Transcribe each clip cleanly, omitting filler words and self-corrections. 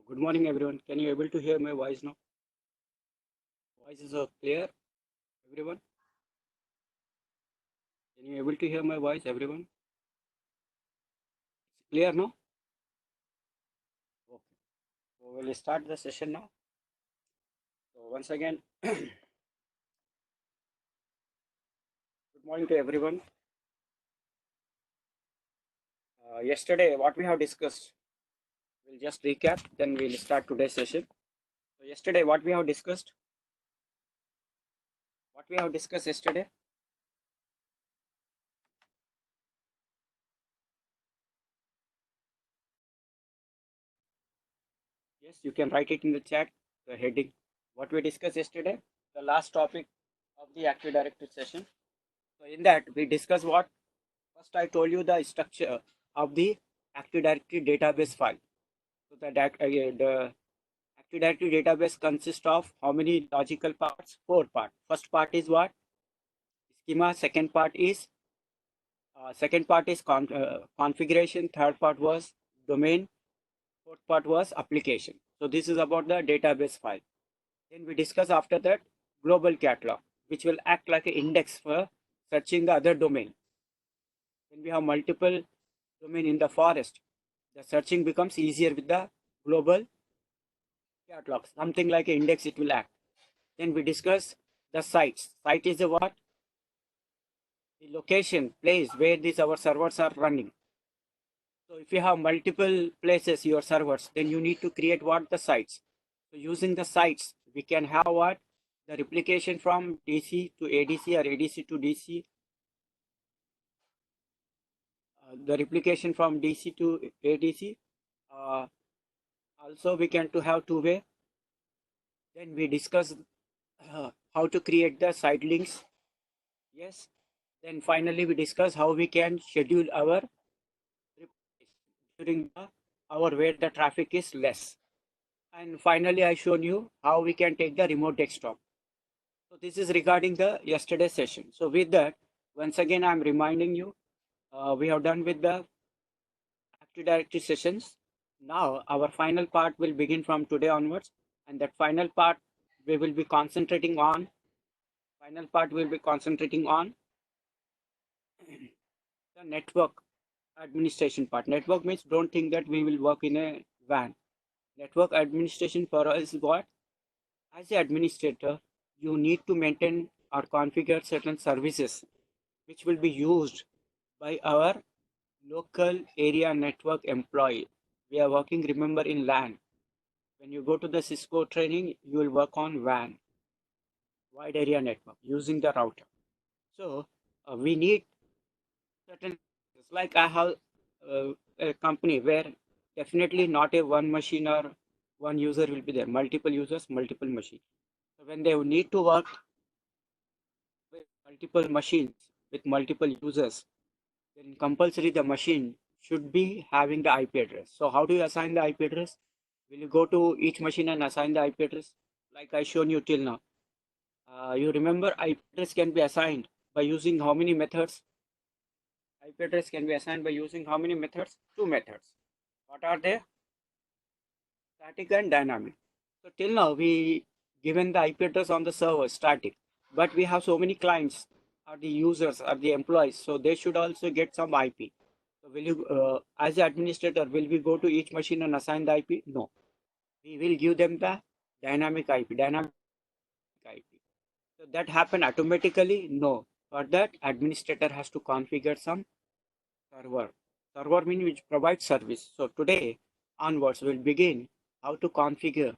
Good morning, everyone. Can you able to hear my voice now? Voice is clear, everyone. Can you able to hear my voice, everyone? It's clear now. Okay. So we'll start the session now. So once again, good morning to everyone. Yesterday, what we have discussed, we'll just recap. Then we'll start today's session. So yesterday, what we have discussed. What we have discussed yesterday. Yes, you can write it in the chat. The heading. What we discussed yesterday. The last topic of the Active Directory session. So in that we discussed what. First, I told you the structure of the Active Directory database file. So the Active Directory database consists of how many logical parts? 4 parts. First part is what? Schema. Second part is configuration. Third part was domain. Fourth part was application. So this is about the database file. Then we discuss after that global catalog, which will act like an index for searching the other domain. When we have multiple domain in the forest, the searching becomes easier with the global catalog. Something like an index it will act. Then we discuss the sites. Site is the what? The location, place where these our servers are running. So if you have multiple places, your servers, then you need to create what? The sites. So using the sites, we can have what? The replication from DC to ADC or ADC to DC. The replication from DC to ADC. Also, we can to have two-way. Then we discuss how to create the site links. Yes. Then finally, we discuss how we can schedule our during the hour where the traffic is less. And finally, I shown you how we can take the remote desktop. So this is regarding the yesterday session. So with that, once again, I'm reminding you, we have done with the Active Directory sessions. Now our final part will begin from today onwards, and that final part we will be concentrating on. Final part will be concentrating on the network administration part. Network means don't think that we will work in a van. Network administration for us is what? As an administrator, you need to maintain or configure certain services which will be used by our local area network employee. We are working, remember, in LAN. When you go to the Cisco training, you will work on WAN, wide area network, using the router. So we need certain, like I have a company where definitely not a one machine or one user will be there, multiple users, multiple machines. So when they need to work with multiple machines with multiple users, then compulsory the machine should be having the IP address. So how do you assign the IP address? Will you go to each machine and assign the IP address? Like I shown you till now. You remember IP address can be assigned by using how many methods? IP address can be assigned by using how many methods? Two methods. What are they? Static and dynamic. So till now we given the IP address on the server static, but we have so many clients or the users or the employees, so they should also get some IP. So will you, as the administrator, will we go to each machine and assign the IP? No, we will give them the dynamic IP. Dynamic IP. So that happen automatically? No. For that, administrator has to configure some server. Server means which provides service. So today onwards, we'll begin how to configure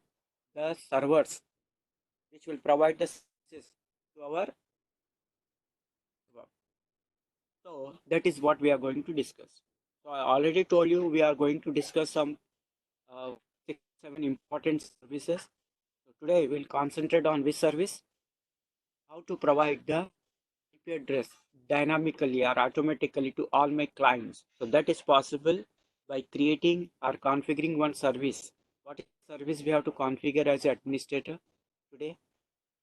the servers which will provide the services to our work. So that is what we are going to discuss. So I already told you we are going to discuss some 6-7 important services. So today we'll concentrate on which service, how to provide the IP address dynamically or automatically to all my clients. So that is possible by creating or configuring one service. What is the service we have to configure as an administrator today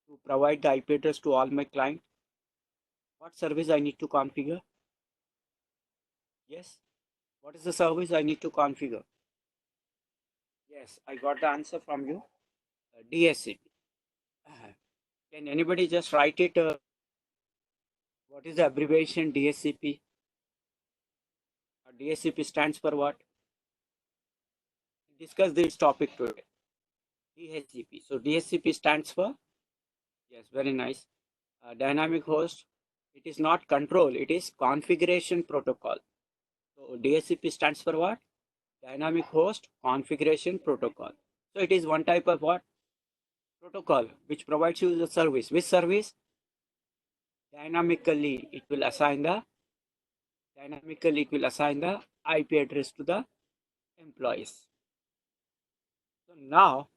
to provide the IP address to all my clients? What service I need to configure? Yes. What is the service I need to configure? Yes, I got the answer from you. DHCP. Can anybody just write it? What is the abbreviation DHCP? DHCP stands for what? Discuss this topic today. DHCP. So DHCP stands for, yes, very nice. Dynamic host. It is not control, it is configuration protocol. So DHCP stands for what? Dynamic host configuration protocol. So it is one type of what? Protocol which provides you the service. Which service? Dynamically it will assign the IP address to the employees. So now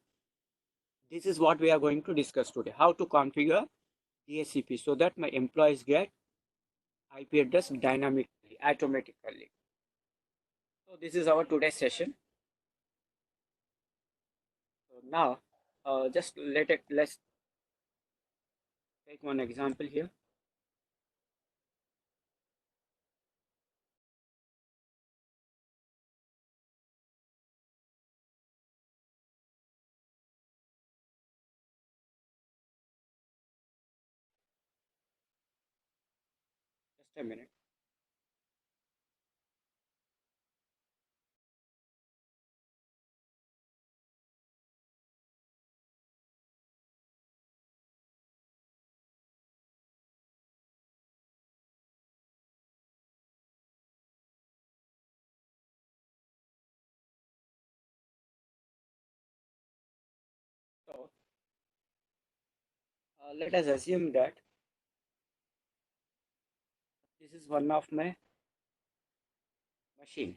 this is what we are going to discuss today. How to configure DHCP so that my employees get IP address dynamically, automatically. So this is our today's session. So now just let's take one example here. Just a minute. So let us assume that this is one of my machine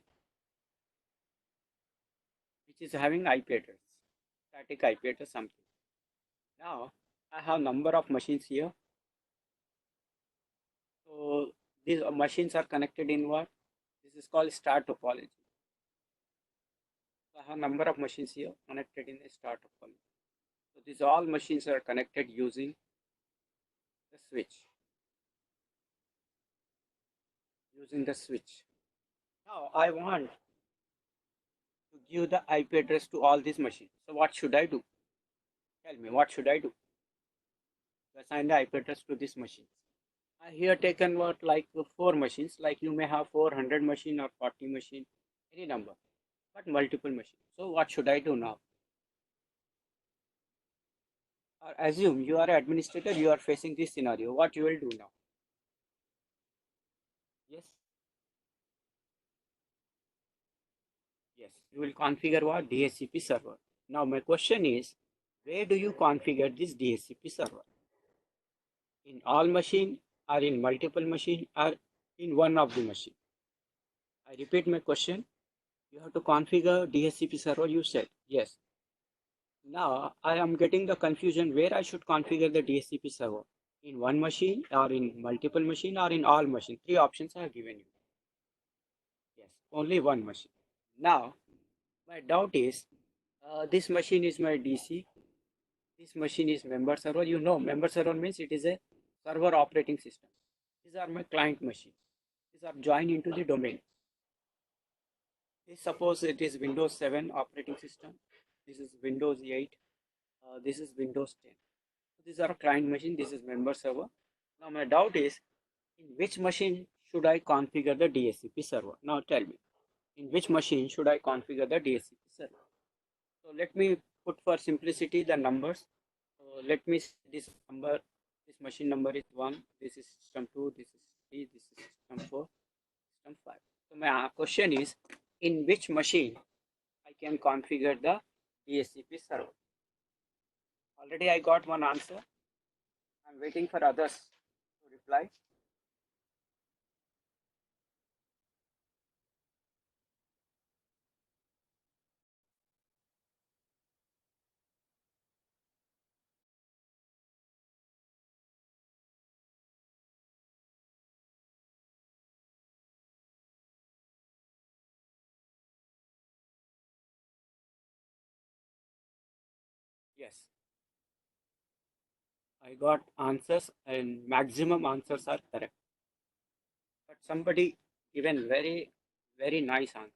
which is having IP address, static IP address something. Now I have number of machines here. So these machines are connected in what? This is called star topology. So I have number of machines here connected in the star topology. So these all machines are connected using the switch. Now I want to give the IP address to all these machines. So what should I do? Tell me, what should I do to assign the IP address to these machines? I here taken what like four machines, like you may have 400 machine or 40 machine, any number, but multiple machines. So what should I do now? Or assume you are an administrator, you are facing this scenario. What you will do now? Yes, yes, you will configure what? DHCP server. Now my question is, where do you configure this DHCP server? In all machine or in multiple machine or in one of the machine? I repeat my question. You have to configure DHCP server, you said. Yes. Now I am getting the confusion where I should configure the DHCP server. In one machine or in multiple machine or in all machine. Three options I have given you. Yes, only one machine. Now my doubt is this machine is my DC. This machine is member server. You know member server means it is a server operating system. These are my client machine. These are joined into the domain. Suppose it is Windows 7 operating system. This is Windows 8. This is Windows 10. So these are client machine. This is member server. Now my doubt is, in which machine should I configure the DHCP server? Now tell me, in which machine should I configure the DHCP server? So let me put for simplicity the numbers. So let me see this number. This machine number is 1. This is system 2. This is 3. This is system 4. System 5. So my question is, in which machine I can configure the DHCP server? Already I got one answer. I'm waiting for others to reply. Yes, I got answers and maximum answers are correct. But somebody given very nice answer.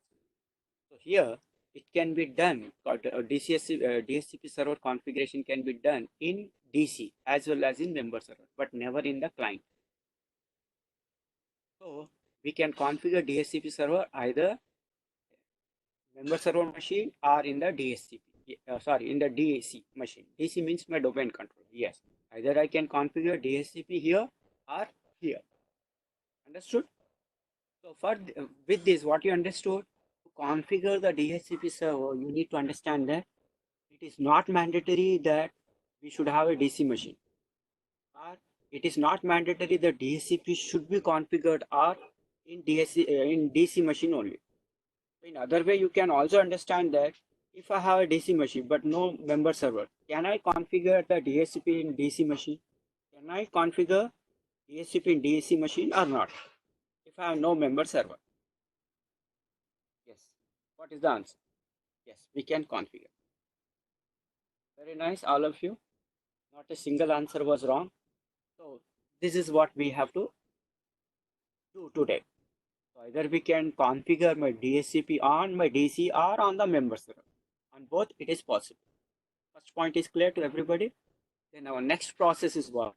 So here it can be done, DHCP server configuration can be done in DC as well as in member server, but never in the client. So we can configure DHCP server either member server machine or in the DHCP, sorry, in the DAC machine. DC means my domain controller. Yes, either I can configure DHCP here or here. Understood? So with this, what you understood, to configure the DHCP server, you need to understand that it is not mandatory that we should have a DC machine, or it is not mandatory that DHCP should be configured or in DC machine only. In other way, you can also understand that if I have a DC machine but no member server, can I configure the DHCP in DC machine? Can I configure DHCP in DC machine or not? If I have no member server, yes. What is the answer? Yes, we can configure. Very nice, all of you. Not a single answer was wrong. So this is what we have to do today. So either we can configure my DHCP on my DC or on the member server. On both, it is possible. First point is clear to everybody. Then our next process is what?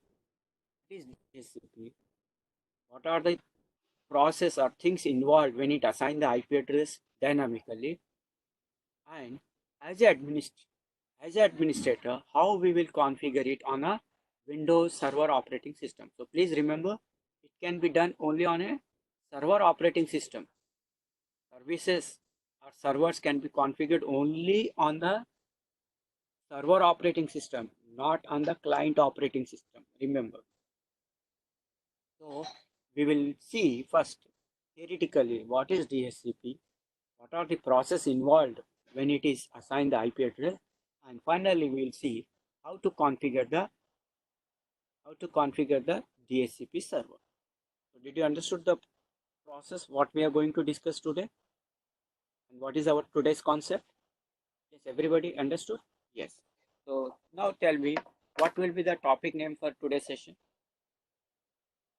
What is DHCP? What are the process or things involved when it assigns the IP address dynamically? And as a administrator, how we will configure it on a Windows Server operating system. So please remember, it can be done only on a server operating system. Services or servers can be configured only on the server operating system, not on the client operating system. Remember. So we will see first theoretically what is DHCP, what are the process involved when it is assigned the IP address, and finally we will see how to configure the DHCP server. So did you understood the process what we are going to discuss today and what is our today's concept? Yes, everybody understood? Yes. So now tell me, what will be the topic name for today's session?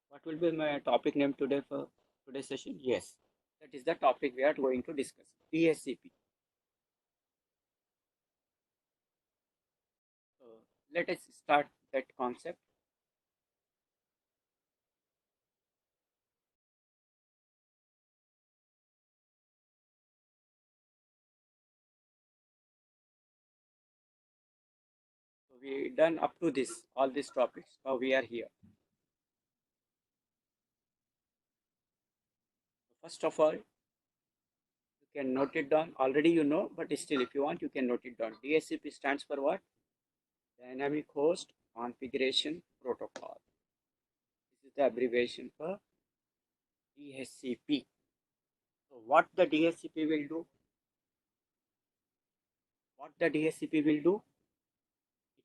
What will be my topic name today for today's session? Yes, that is the topic we are going to discuss. DHCP. So let us start that concept. So we done up to this, all these topics. Now we are here. First of all, you can note it down. Already you know, but still if you want, you can note it down. DHCP stands for what? Dynamic Host Configuration Protocol. This is the abbreviation for DHCP. So what the DHCP will do? What the DHCP will do?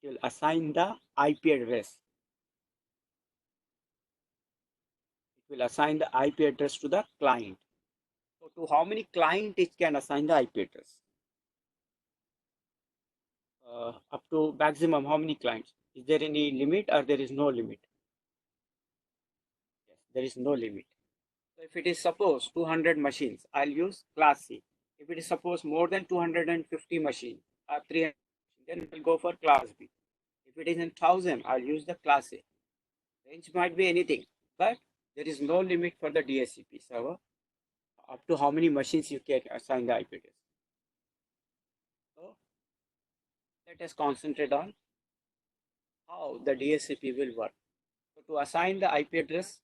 It will assign the IP address. It will assign the IP address to the client. So to how many client it can assign the IP address? Up to maximum how many clients? Is there any limit or there is no limit? Yes, there is no limit. So if it is suppose 200 machines, I'll use class C. If it is suppose more than 250 machines or 300, then I'll go for class B. If it is in 1000, I'll use the class A. Range might be anything, but there is no limit for the DHCP server up to how many machines you can assign the IP address. So let us concentrate on how the DHCP will work. So to assign the IP address,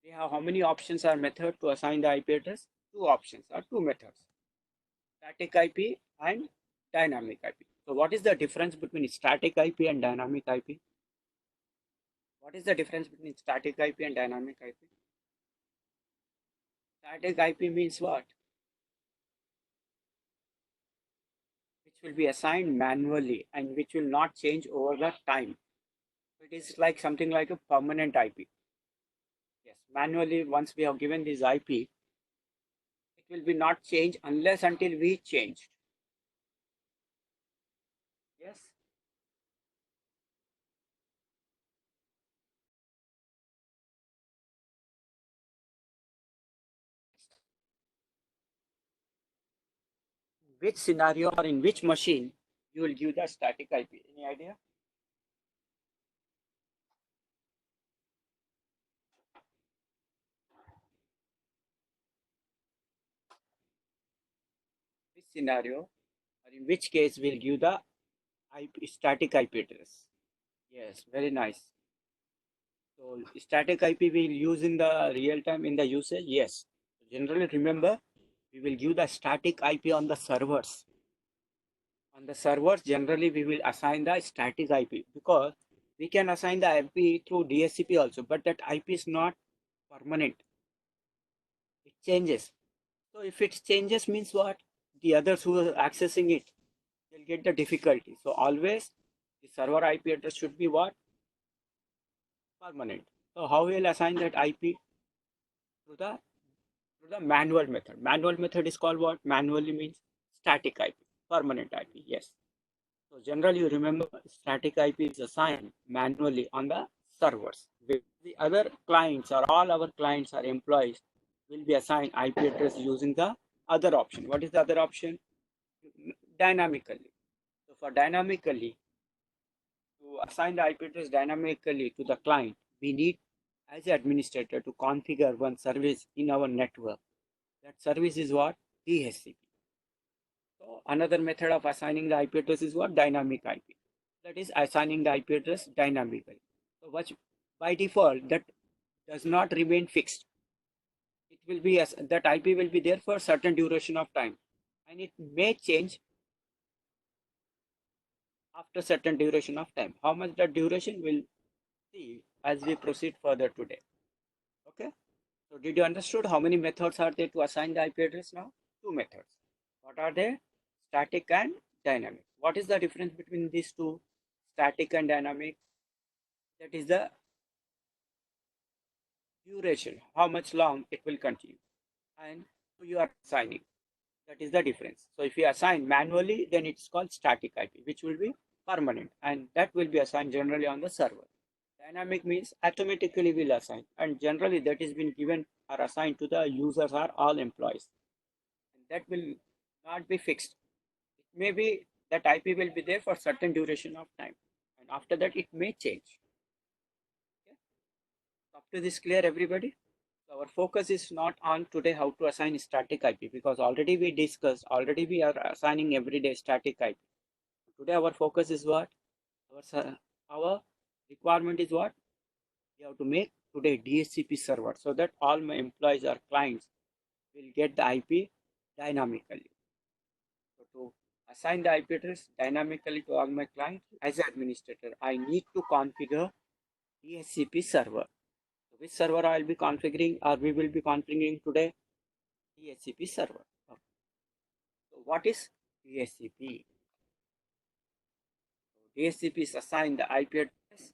we have how many options or method to assign the IP address? Two options or two methods, static IP and dynamic IP. So what is the difference between static IP and dynamic IP? What is the difference between static IP and dynamic IP? Static IP means what? Which will be assigned manually and which will not change over the time. It is like something like a permanent IP. Yes, manually once we have given this IP, it will be not changed unless until we changed. Yes. which scenario or in which machine you will give the static IP? Any idea? Which scenario or in which case we'll give the IP, static IP address? Yes, very nice. So static IP we'll use in the real time in the usage. Yes. Generally, remember we will give the static IP on the servers. On the servers, generally we will assign the static IP because we can assign the IP through DHCP also, but that IP is not permanent. It changes. So if it changes means what? The others who are accessing it will get the difficulty. So always the server IP address should be what? Permanent. So how we will assign that IP to the manual method? Manual method is called what? Manually means static IP, permanent IP. Yes. So generally you remember static IP is assigned manually on the servers. The other clients or all our clients or employees will be assigned IP address using the other option. What is the other option? Dynamically. So for dynamically, to assign the IP address dynamically to the client, we need as an administrator to configure one service in our network. That service is what? DHCP. So another method of assigning the IP address is what? Dynamic IP. That is assigning the IP address dynamically. So what by default that does not remain fixed. It will be as that IP will be there for a certain duration of time, and it may change after certain duration of time. How much that duration will see as we proceed further today. Okay. So did you understood how many methods are there to assign the IP address now? Two methods. What are they? Static and dynamic. What is the difference between these two? Static and dynamic. That is the duration, how much long it will continue, and who you are assigning. That is the difference. So if you assign manually, then it's called static IP, which will be permanent, and that will be assigned generally on the server. Dynamic means automatically will assign, and generally that is been given or assigned to the users or all employees. And that will not be fixed. It may be that IP will be there for certain duration of time, and after that it may change. Okay? Up to this clear, everybody? Our focus is not on today how to assign static IP because already we discussed, already we are assigning everyday static IP. Today our focus is what? Our requirement is what? We have to make today DHCP server so that all my employees or clients will get the IP dynamically. So to assign the IP address dynamically to all my clients as an administrator, I need to configure DHCP server. So which server I will be configuring or we will be configuring today? DHCP server. Okay. So what is DHCP? DHCP is assigned the IP address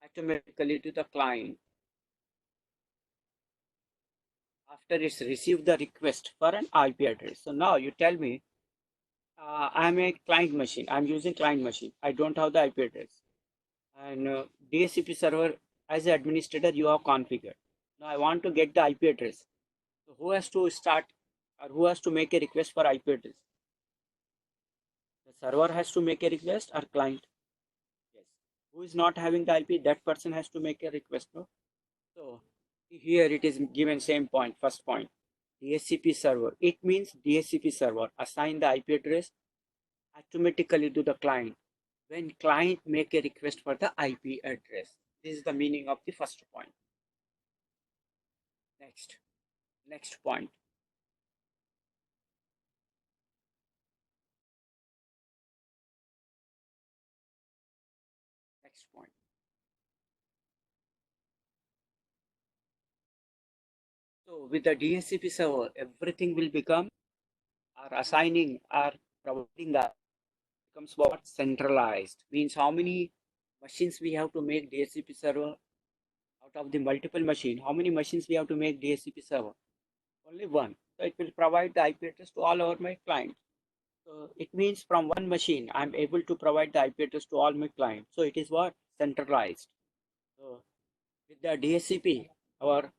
automatically to the client after it's received the request for an IP address. So now you tell me, I'm a client machine. I'm using client machine. I don't have the IP address. And DHCP server as an administrator you have configured. Now I want to get the IP address. So who has to start or who has to make a request for IP address? The server has to make a request or client? Yes. Who is not having the IP, that person has to make a request. No? So here it is given same point, first point. DHCP server. It means DHCP server assign the IP address automatically to the client when client make a request for the IP address. This is the meaning of the first point. Next point. Next point. So with the DHCP server, everything will become our assigning or providing the becomes what? Centralized. Means how many machines we have to make DHCP server out of the multiple machine. How many machines we have to make DHCP server? Only one. So it will provide the IP address to all our my clients. So it means from one machine, I'm able to provide the IP address to all my clients. So it is what? Centralized. So with the DHCP, our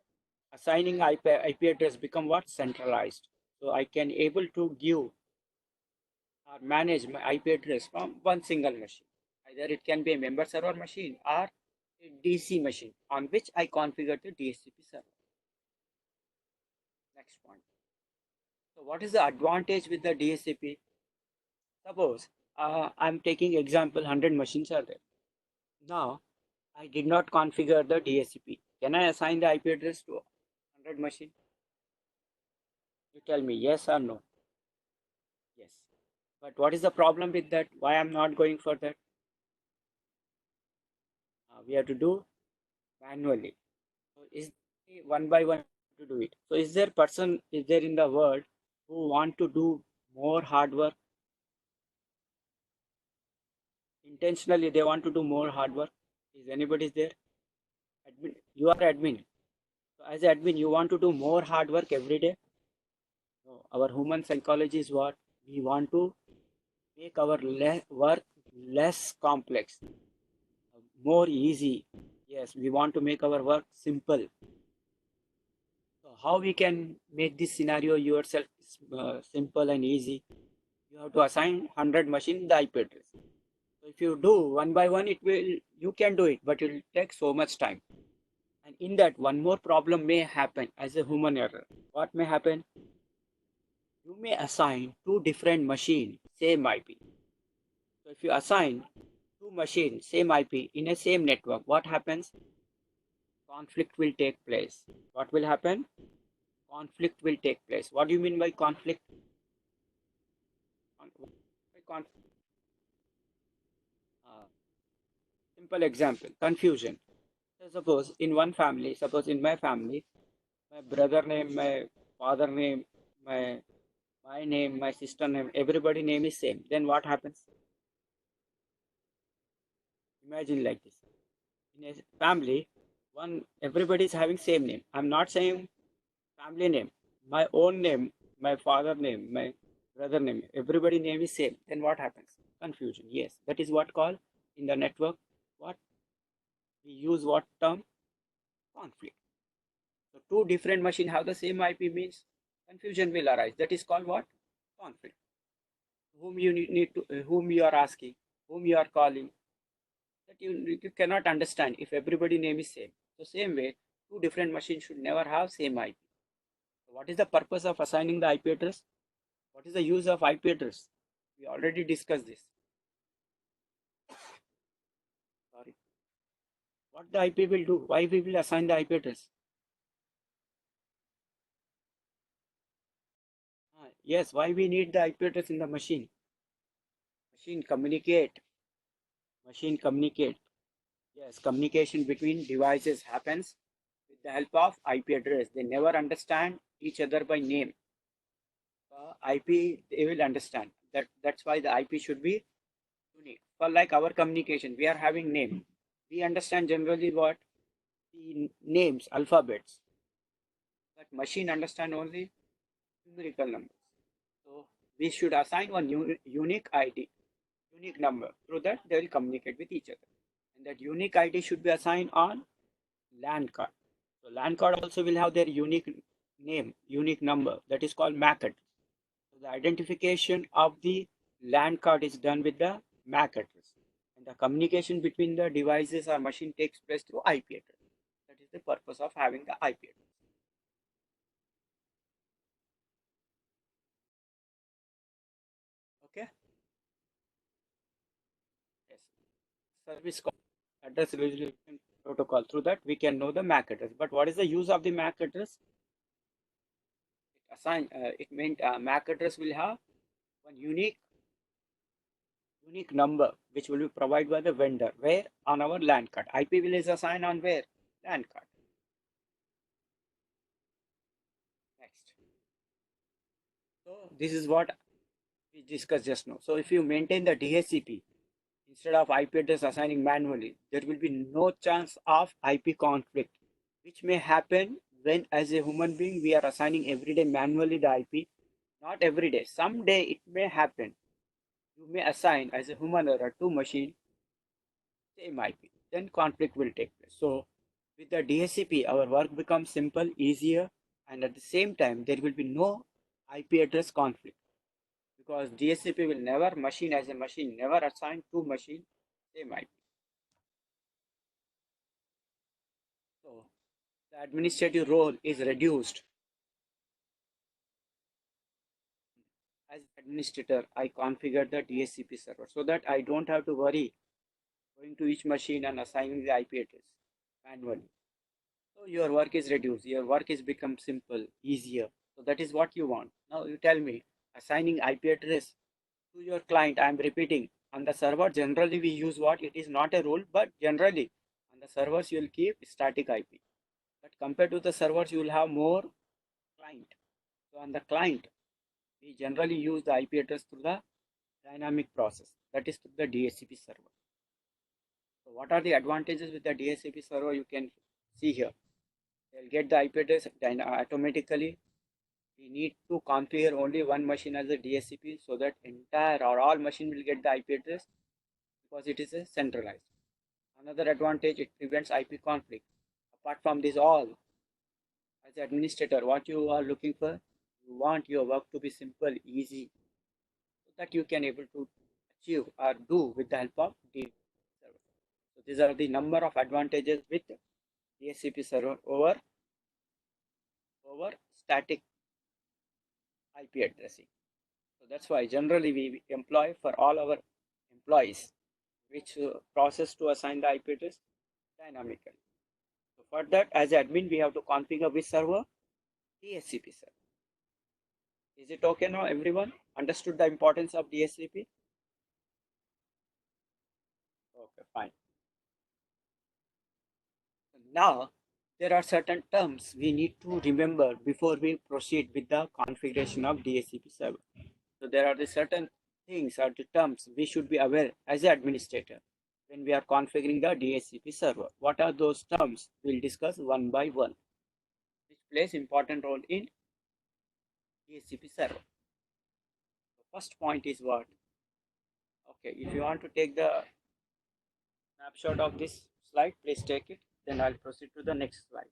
assigning IP address become what? Centralized. So I can able to give or manage my IP address from one single machine. Either it can be a member server machine or a DC machine on which I configure the DHCP server. Next point. So what is the advantage with the DHCP? Suppose I'm taking example 100 machines are there. Now I did not configure the DHCP. Can I assign the IP address to 100 machine? You tell me yes or no. Yes. But what is the problem with that? Why I'm not going for that? We have to do manually. So is one by one to do it. So is there in the world who want to do more hard work? Intentionally they want to do more hard work. Is anybody there? Admin, you are admin. So as admin, you want to do more hard work every day. So our human psychology is what we want to make our work less complex, more easy. Yes, we want to make our work simple. So how we can make this scenario yourself simple and easy? You have to assign 100 machine the IP address. So if you do one by one, you can do it, but it will take so much time. And in that, one more problem may happen as a human error. What may happen? You may assign two different machines, same IP. So if you assign two machines, same IP in a same network, what happens? Conflict will take place. What will happen? Conflict will take place. What do you mean by conflict? Conflict. Simple example, confusion. So suppose in my family, my brother name, my father name, my my name, my sister name, everybody name is same. Then what happens? Imagine like this. In a family, everybody is having same name. I'm not saying family name. My own name, my father name, my brother name, everybody name is same. Then what happens? Confusion. Yes, that is what called in the network. What we use what term? Conflict. So two different machines have the same IP means confusion will arise. That is called what? Conflict. Whom you need to, whom you are asking, whom you are calling, that you cannot understand if everybody name is same. So same way, two different machines should never have same IP. So what is the purpose of assigning the IP address? What is the use of IP address? We already discussed this. Sorry. What the IP will do? Why we will assign the IP address? Yes, why we need the IP address in the machine? Machine communicate. Machine communicate. Yes, communication between devices happens with the help of IP address. They never understand each other by name. IP they will understand. That's why the IP should be unique. For like our communication, we are having name. We understand generally what the names, alphabets. But machine understand only numerical numbers. So we should assign one unique ID, unique number. Through that they will communicate with each other. And that unique ID should be assigned on LAN card. So LAN card also will have their unique name, unique number. That is called MAC address. So the identification of the LAN card is done with the MAC address. And the communication between the devices or machine takes place through IP address. That is the purpose of having the IP address. Okay? Yes. Service call, address resolution protocol. Through that we can know the MAC address. But what is the use of the MAC address? It meant MAC address will have one unique number which will be provided by the vendor where on our LAN card. IP will is assigned on where? LAN card. Next. So this is what we discussed just now. So if you maintain the DHCP instead of IP address assigning manually, there will be no chance of IP conflict, which may happen when as a human being we are assigning every day manually the IP. Not every day. Someday it may happen. You may assign as a human error two machine same IP. Then conflict will take place. So with the DHCP, our work becomes simple, easier, and at the same time there will be no IP address conflict because DHCP will never machine as a machine, never assign two machine same IP. So the administrative role is reduced. As administrator, I configure the DHCP server so that I don't have to worry going to each machine and assigning the IP address manually. So your work is reduced, your work is become simple, easier. So that is what you want. Now you tell me, assigning IP address to your client, I am repeating, on the server generally we use what? It is not a rule, but generally on the servers you will keep static IP. But compared to the servers, you will have more client. So on the client, we generally use the IP address through the dynamic process, that is through the DHCP server. So what are the advantages with the DHCP server? You can see here. They'll get the IP address automatically. We need to configure only one machine as a DHCP so that entire or all machine will get the IP address because it is a centralized. Another advantage, it prevents IP conflict. Apart from this all, as administrator, what you are looking for, you want your work to be simple, easy, so that you can able to achieve or do with the help of DHCP server. So these are the number of advantages with DHCP server over static IP addressing. So that's why generally we employ for all our employees which process to assign the IP address dynamically. So for that, as admin, we have to configure which server? DHCP server. Is it okay now, everyone? Understood the importance of DHCP? Okay, fine. Now, there are certain terms we need to remember before we proceed with the configuration of DHCP server. So there are the certain things or the terms we should be aware as an administrator when we are configuring the DHCP server. What are those terms? We'll discuss one by one, which plays important role in DHCP server. The first point is what? Okay, if you want to take the snapshot of this slide, please take it. Then I'll proceed to the next slide.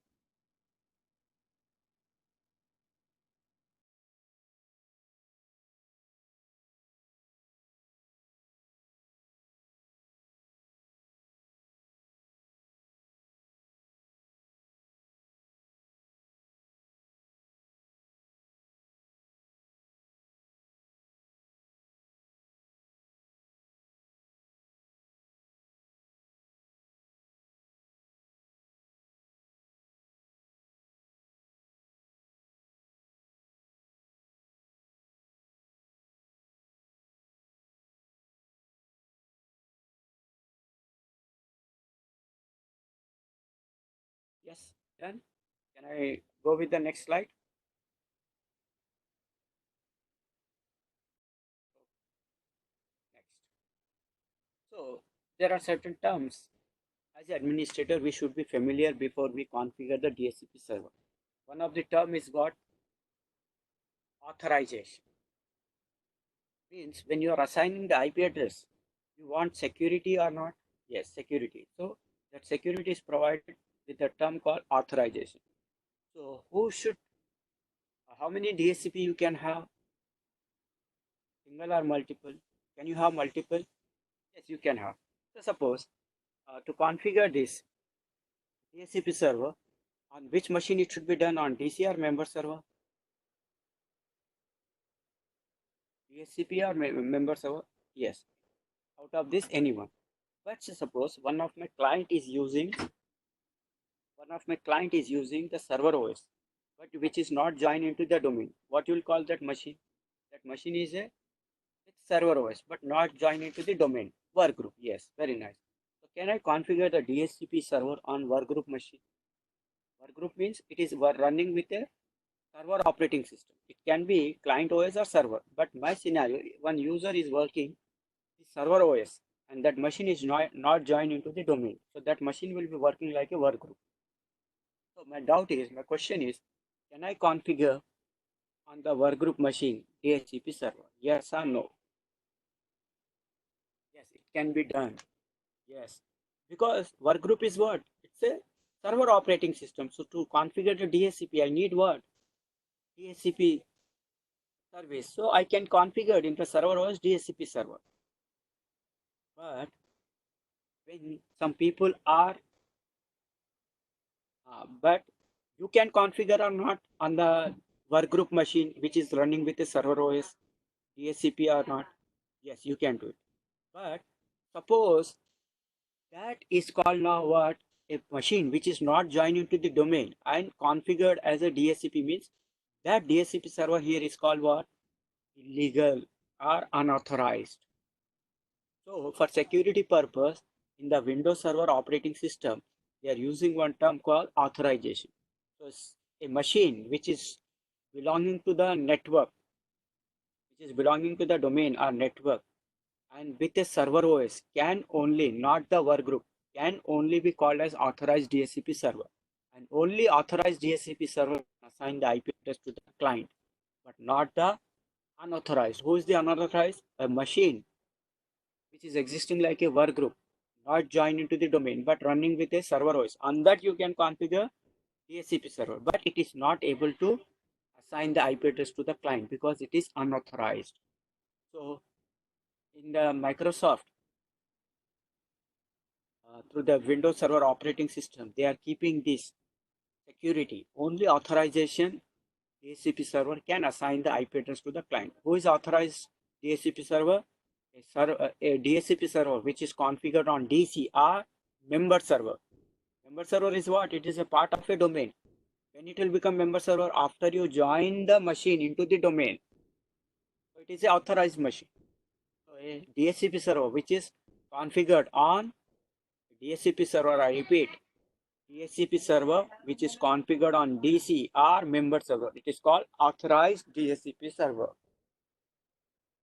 Yes, then can I go with the next slide? Next. So there are certain terms as an administrator we should be familiar before we configure the DHCP server. One of the term is what? Authorization. Means when you are assigning the IP address, you want security or not? Yes, security. So that security is provided with a term called authorization. So who should, how many DHCP you can have? Single or multiple? Can you have multiple? Yes, you can have. So suppose to configure this DHCP server, on which machine it should be done, on DC or member server? DHCP or member server? Yes. Out of this, anyone. But suppose one of my client is using the server OS, but which is not joined into the domain. What you will call that machine? That machine is a server OS, but not joined into the domain. Workgroup. Yes, very nice. So can I configure the DHCP server on workgroup machine? Workgroup means it is running with a server operating system. It can be client OS or server. But my scenario, one user is working the server OS and that machine is not joined into the domain. So that machine will be working like a workgroup. So my question is, can I configure on the workgroup machine DHCP server? Yes or no? Yes, it can be done. Yes, because workgroup is what? It's a server operating system. So to configure the DHCP, I need what? DHCP service. So I can configure in the server OS DHCP server. But when some people are, but you can configure or not on the workgroup machine which is running with the server OS DHCP or not. Yes, you can do it. But suppose that is called now what? A machine which is not joined into the domain and configured as a DHCP means that DHCP server here is called what? Illegal or unauthorized. So for security purpose, in the Windows Server operating system, they are using one term called authorization. So it's a machine which is belonging to the network, which is belonging to the domain or network, and with a server OS can only, not the workgroup, can only be called as authorized DHCP server. And only authorized DHCP server can assign the IP address to the client, but not the unauthorized. Who is the unauthorized? A machine which is existing like a workgroup, not joined into the domain, but running with a server OS. On that you can configure DHCP server, but it is not able to assign the IP address to the client because it is unauthorized. So in the Microsoft, through the Windows Server operating system, they are keeping this security. Only authorization DHCP server can assign the IP address to the client. Who is authorized DHCP server? A DHCP server which is configured on DC or member server. Member server is what? It is a part of a domain. When it will become member server after you join the machine into the domain. So it is a authorized machine. So a DHCP server which is configured on DHCP server, I repeat, DHCP server which is configured on DC or member server. It is called authorized DHCP server.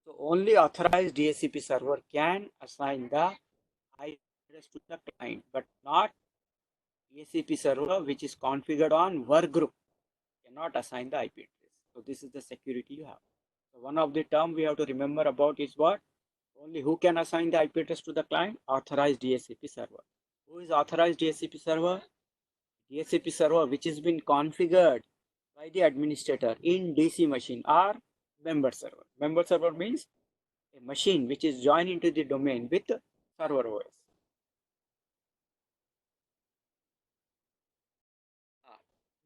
So only authorized DHCP server can assign the IP address to the client, but not DHCP server which is configured on workgroup cannot assign the IP address. So this is the security you have. So one of the term we have to remember about is what? Only who can assign the IP address to the client? Authorized DHCP server. Who is authorized DHCP server? DHCP server which has been configured by the administrator in DC machine or member server. Member server means a machine which is joined into the domain with server OS.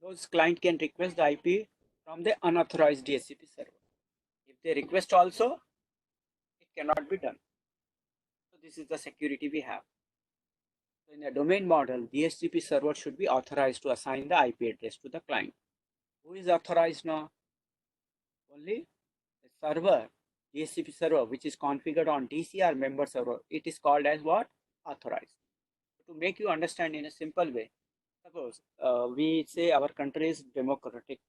Those client can request the IP from the unauthorized DHCP server. If they request also, it cannot be done. So this is the security we have. So in a domain model, DHCP server should be authorized to assign the IP address to the client. Who is authorized now? Only the server, DHCP server, which is configured on DCR member server. It is called as what? Authorized. To make you understand in a simple way, suppose we say our country is democratic,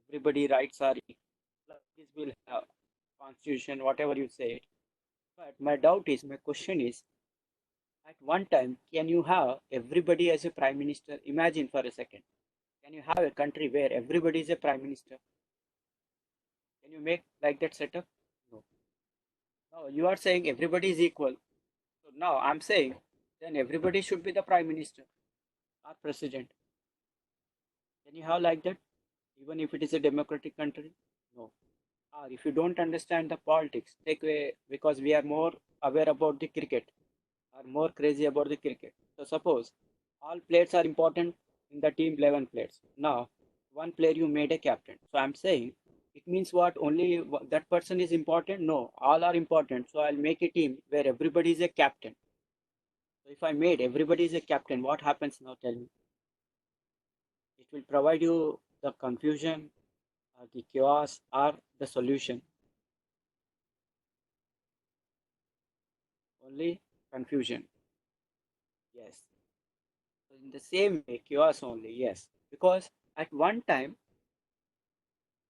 everybody rights are equal. This will have constitution, whatever you say. But my doubt is, my question is, at one time, can you have everybody as a prime minister? Imagine for a second. Can you have a country where everybody is a prime minister? Can you make like that setup? No. No, you are saying everybody is equal. So now I'm saying then everybody should be the prime minister or president. Can you have like that? Even if it is a democratic country? No. Or if you don't understand the politics, take away because we are more aware about the cricket, are more crazy about the cricket. So suppose all players are important in the team 11 players. Now, one player you made a captain. So I'm saying it means what? Only that person is important? No, all are important. So I'll make a team where everybody is a captain. So if I made everybody is a captain, what happens now? Tell me. It will provide you the confusion, the chaos, or the solution. Only confusion. Yes. So in the same way, chaos only. Yes. Because at one time,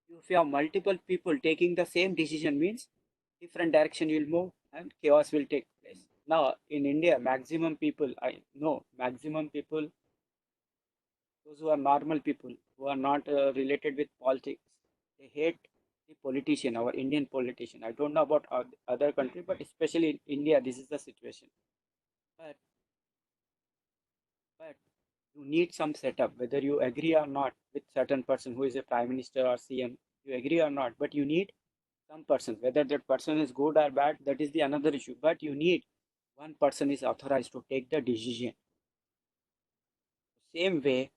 if you have multiple people taking the same decision means different direction you'll move and chaos will take place. Now in India, maximum people, I know maximum people, those who are normal people, who are not related with politics, they hate the politician, our Indian politician. I don't know about other country, but especially in India, this is the situation. But, but you need some setup, whether you agree or not with certain person who is a prime minister or CM, you agree or not, but you need some person, whether that person is good or bad, that is the another issue. But you need one person is authorized to take the decision. Same way,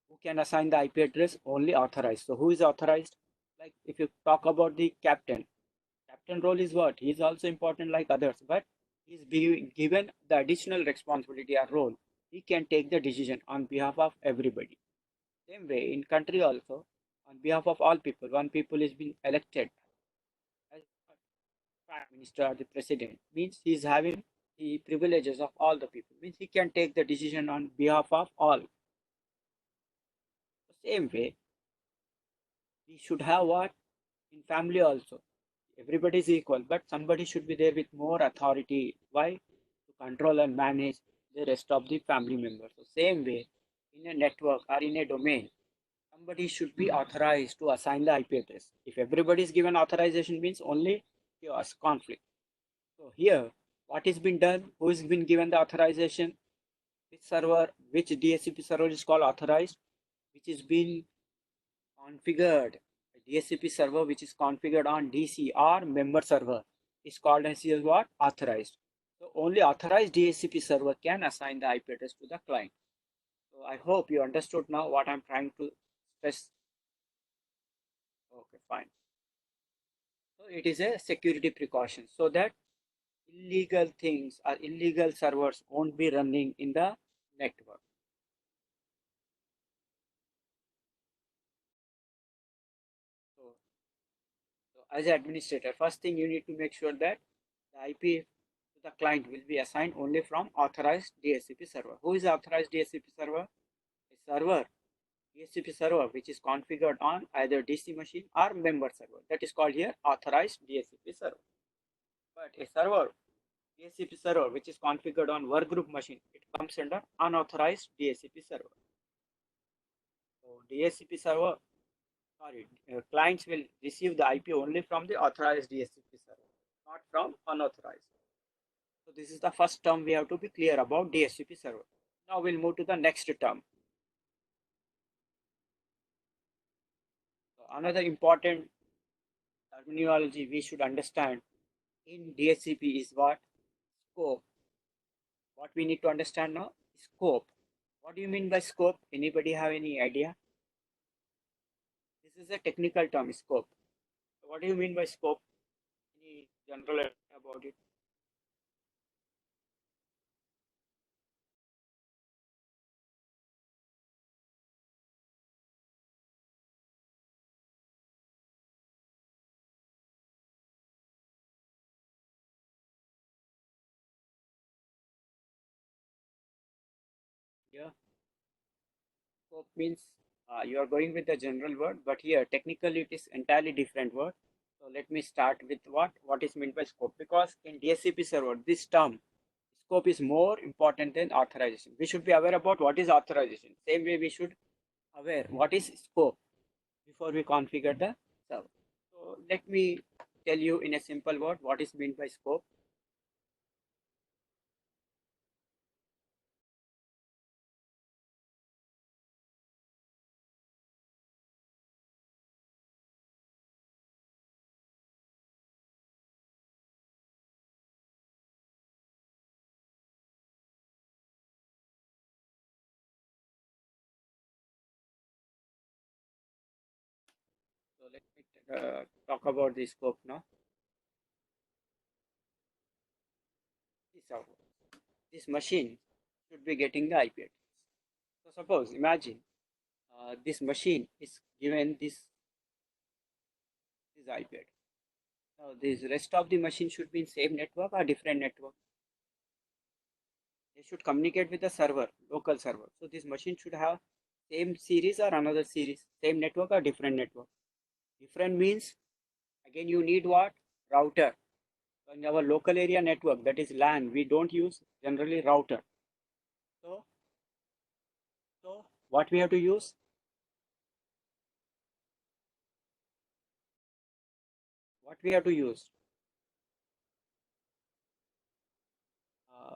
who can assign the IP address? Only authorized. So who is authorized? Like if you talk about the captain, captain role is what? He is also important like others, but he is being given the additional responsibility or role. He can take the decision on behalf of everybody. Same way in country also, on behalf of all people, one people is being elected as prime minister or the president, means he is having the privileges of all the people, means he can take the decision on behalf of all. Same way, we should have what in family also. Everybody is equal, but somebody should be there with more authority. Why? To control and manage the rest of the family members. So same way, in a network or in a domain, somebody should be authorized to assign the IP address. If everybody is given authorization, means only chaos, conflict. So here, what has been done? Who has been given the authorization? Which server, which DHCP server is called authorized? Which is been configured. A DHCP server which is configured on DC or member server is called as what? Authorized. So only authorized DHCP server can assign the IP address to the client. So I hope you understood now what I'm trying to stress. Okay, fine. So it is a security precaution so that illegal things or illegal servers won't be running in the network. So, so as an administrator, first thing you need to make sure that the IP to the client will be assigned only from authorized DHCP server. Who is authorized DHCP server? A server, DHCP server which is configured on either DC machine or member server. That is called here authorized DHCP server. But a server, DHCP server which is configured on workgroup machine, it comes under unauthorized DHCP server. So DHCP server, sorry, clients will receive the IP only from the authorized DHCP server, not from unauthorized. So this is the first term we have to be clear about DHCP server. Now we'll move to the next term. So another important terminology we should understand in DHCP is what? Scope. What we need to understand now? Scope. What do you mean by scope? Anybody have any idea? This is a technical term, scope. So what do you mean by scope? Any general idea about it? Yeah, scope means you are going with the general word, but here technically it is entirely different word. So let me start with what is meant by scope, because in DHCP server this term scope is more important than authorization. We should be aware about what is authorization. Same way we should aware what is scope before we configure the server. So let me tell you in a simple word what is meant by scope. So let me talk about the scope now. This machine should be getting the IP address. So suppose imagine this machine is given this IP address. Now this rest of the machine should be in same network or different network. They should communicate with the server, local server. So this machine should have same series or another series, same network or different network. Different means again you need what? Router. So in our local area network, that is LAN, we don't use generally router. So, so what we have to use? What we have to use? Uh,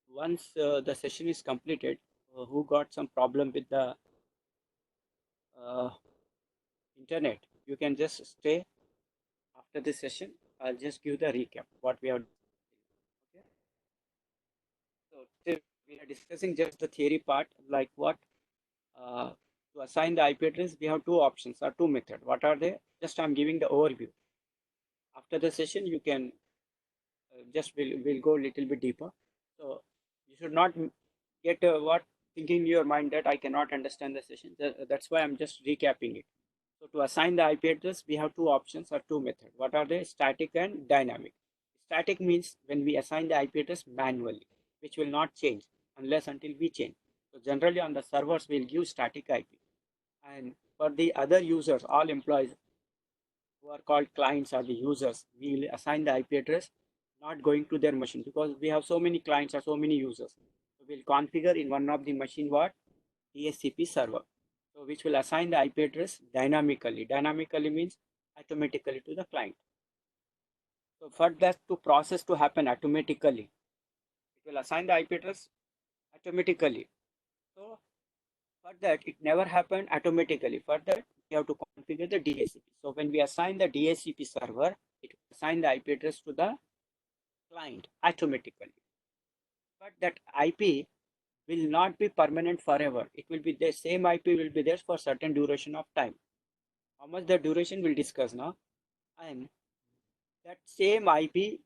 Once the session is completed, who got some problem with the uh, internet, you can just stay after this session, I'll just give the recap what we have done. Okay. So today we are discussing just the theory part, like what to assign the IP address. We have two options or two methods. What are they? Just I'm giving the overview. After the session, you can just we'll go a little bit deeper. So you should not get what thinking in your mind that I cannot understand the session. That's why I'm just recapping it. So to assign the IP address, we have two options or two methods. What are they? Static and dynamic. Static means when we assign the IP address manually, which will not change unless until we change. So generally on the servers, we'll give static IP. And for the other users, all employees who are called clients or the users, we will assign the IP address not going to their machine because we have so many clients or so many users. So we'll configure in one of the machine what DHCP server. So which will assign the IP address dynamically. Dynamically means automatically to the client. So for that to process to happen automatically, it will assign the IP address automatically. So for that, it never happened automatically. For that, we have to configure the DHCP. So when we assign the DHCP server, it will assign the IP address to the client automatically. But that IP will not be permanent forever. It will be the same IP will be there for certain duration of time. How much the duration we'll discuss now. And that same IP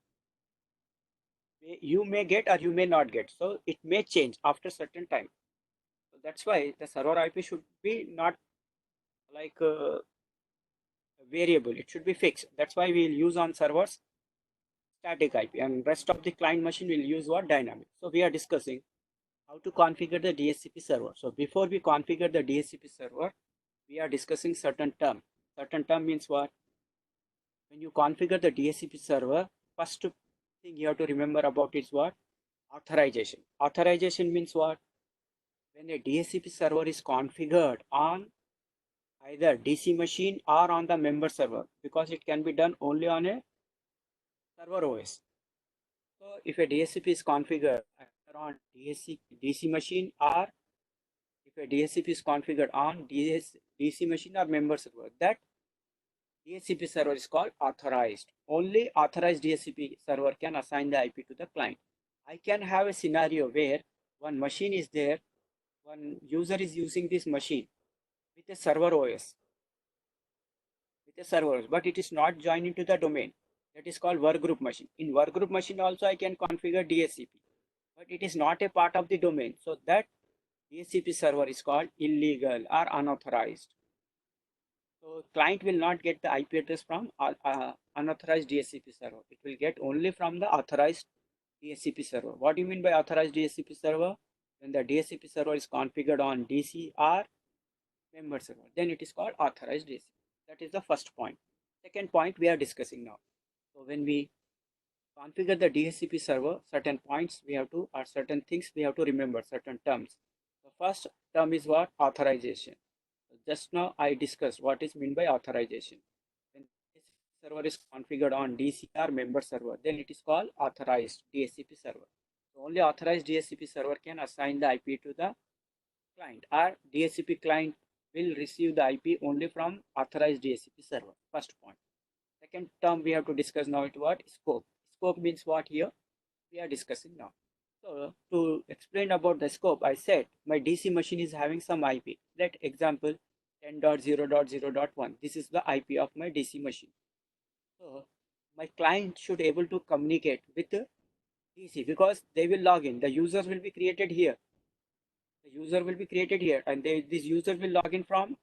you may get or you may not get. So it may change after certain time. So that's why the server IP should be not like variable. It should be fixed. That's why we'll use on servers static IP and rest of the client machine will use what dynamic. So we are discussing how to configure the DHCP server. So before we configure the DHCP server, we are discussing certain term. Certain term means what? When you configure the DHCP server, first thing you have to remember about is what? Authorization. Authorization means what? When a DHCP server is configured on either DC machine or on the member server, because it can be done only on a server OS. So if a DHCP is configured either on DC machine or if a DHCP is configured on DC machine or member server, that DHCP server is called authorized. Only authorized DHCP server can assign the IP to the client. I can have a scenario where one machine is there, one user is using this machine with a server OS, but it is not joined into the domain. That is called workgroup machine. In workgroup machine also I can configure DHCP, but it is not a part of the domain. So that DHCP server is called illegal or unauthorized. So client will not get the IP address from unauthorized DHCP server. It will get only from the authorized DHCP server. What do you mean by authorized DHCP server? When the DHCP server is configured on DC or member server, then it is called authorized DHCP. That is the first point. Second point we are discussing now. So when we configure the DHCP server, certain points we have to, or certain things we have to remember, certain terms. The first term is what? Authorization. Just now I discussed what is meant by authorization. When DHCP server is configured on DC or member server, then it is called authorized DHCP server. So only authorized DHCP server can assign the IP to the client, or DHCP client will receive the IP only from authorized DHCP server. First point. Second term we have to discuss now is what? Scope. Scope means what here? We are discussing now. So to explain about the scope, I said my DC machine is having some IP. Let example 10.0.0.1. This is the IP of my DC machine. So my client should able to communicate with DC because they will log in. The users will be created here. The user will be created here, and this user will log in from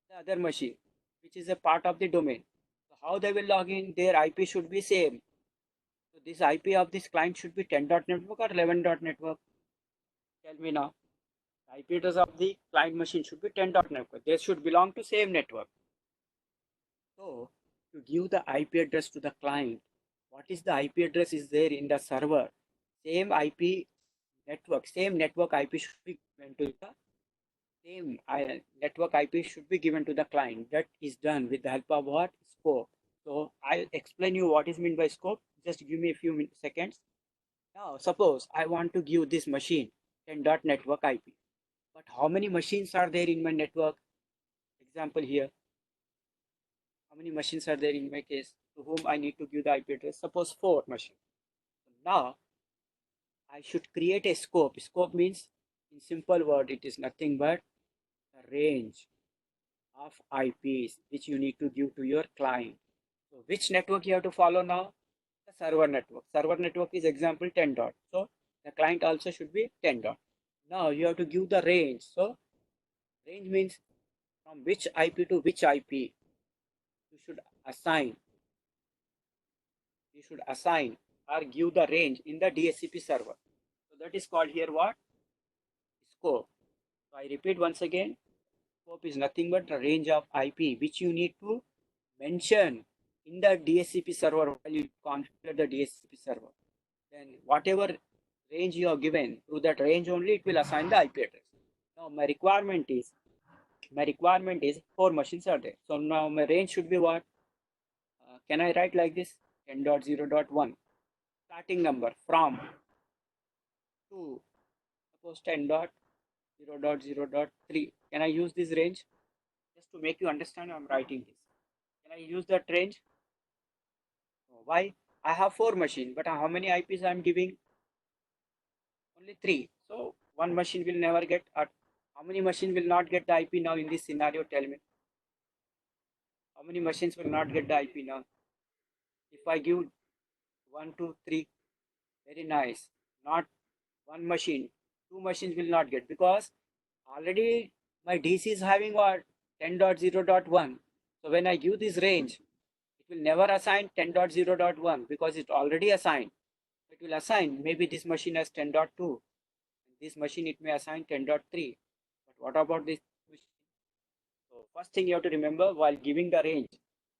the other machine, which is a part of the domain. So how they will log in? Their IP should be same. So this IP of this client should be 10.network or 11.network. Tell me now. The IP address of the client machine should be 10.network. They should belong to same network. So to give the IP address to the client, what is the IP address is there in the server? Same IP network, same network IP should be given to the same network IP should be given to the client. That is done with the help of what? Scope. So I'll explain you what is meant by scope. Just give me a few seconds. Now suppose I want to give this machine 10.network IP. But how many machines are there in my network? Example here. How many machines are there in my case? to whom I need to give the IP address. Suppose 4 machines. Now I should create a scope. Scope means, in simple word, it is nothing but the range of IPs which you need to give to your client. So which network you have to follow now? The server network. Server network is example 10 dot. So the client also should be 10 dot. Now you have to give the range. So range means from which IP to which IP you should assign. You should assign or give the range in the DHCP server. So that is called here what? Scope. So I repeat once again. Scope is nothing but the range of IP which you need to mention in the DHCP server while you configure the DHCP server. Then whatever range you have given, through that range only it will assign the IP address. Now my requirement is 4 machines are there. So now my range should be what? Can I write like this? 10.0.1 starting number from to suppose 10.0.0.3. Can I use this range? Just to make you understand, I'm writing this. Can I use that range? Why? I have 4 machines, but how many IPs I'm giving? Only 3. So one machine will never get. How many machines will not get the IP now in this scenario? Tell me. How many machines will not get the IP now? If I give 1, 2, 3, very nice. Not one machine, 2 machines will not get, because already my DC is having what? 10.0.1. So when I give this range, it will never assign 10.0.1 because it already assigned. It will assign maybe this machine has 10.2. This machine it may assign 10.3. But what about this machine? So first thing you have to remember while giving the range,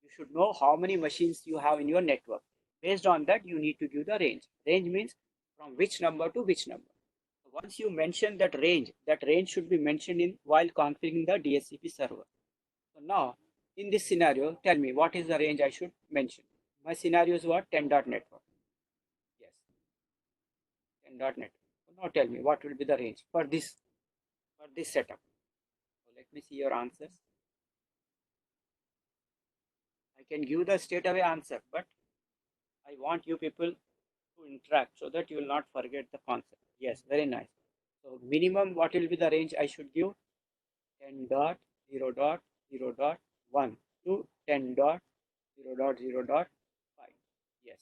you should know how many machines you have in your network. Based on that, you need to give the range. Range means from which number to which number. So once you mention that range should be mentioned in while configuring the DHCP server. So now, in this scenario, tell me what is the range I should mention. My scenario is what? 10 dot network. Yes, 10 dot network. So now tell me what will be the range for this setup. So let me see your answers. I can give the straight away answer, but I want you people to interact so that you will not forget the concept. Yes, very nice. So minimum what will be the range I should give? 10.0.0.1 to 10.0.0.5. Yes,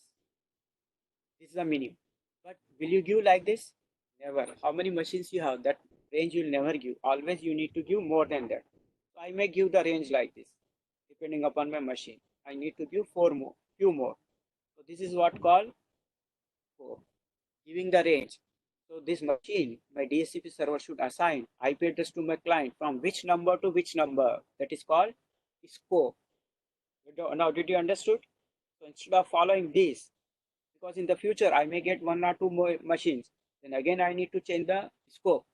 this is the minimum. But will you give like this? Never. How many machines you have? That range you will never give. Always you need to give more than that. So I may give the range like this, depending upon my machine. I need to give 4 more, few more. So this is what called giving the range. So this machine, my DHCP server should assign IP address to my client from which number to which number. That is called scope. Now, did you understood? So instead of following this, because in the future I may get 1 or 2 more machines, then again I need to change the scope.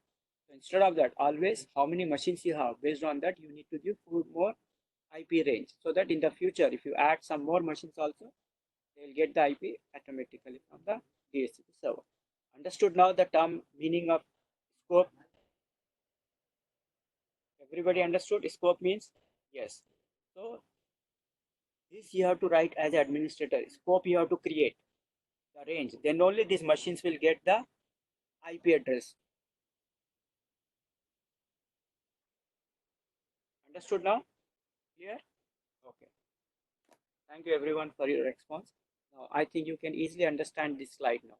So instead of that, always how many machines you have, based on that you need to give 4 more IP range, so that in the future if you add some more machines also, they will get the IP automatically from the DHCP server. Understood now the term meaning of scope? Everybody understood scope means? Yes. So this you have to write as administrator. Scope you have to create the range. Then only these machines will get the IP address. Understood now? Clear? Okay. Thank you everyone for your response. Now I think you can easily understand this slide now.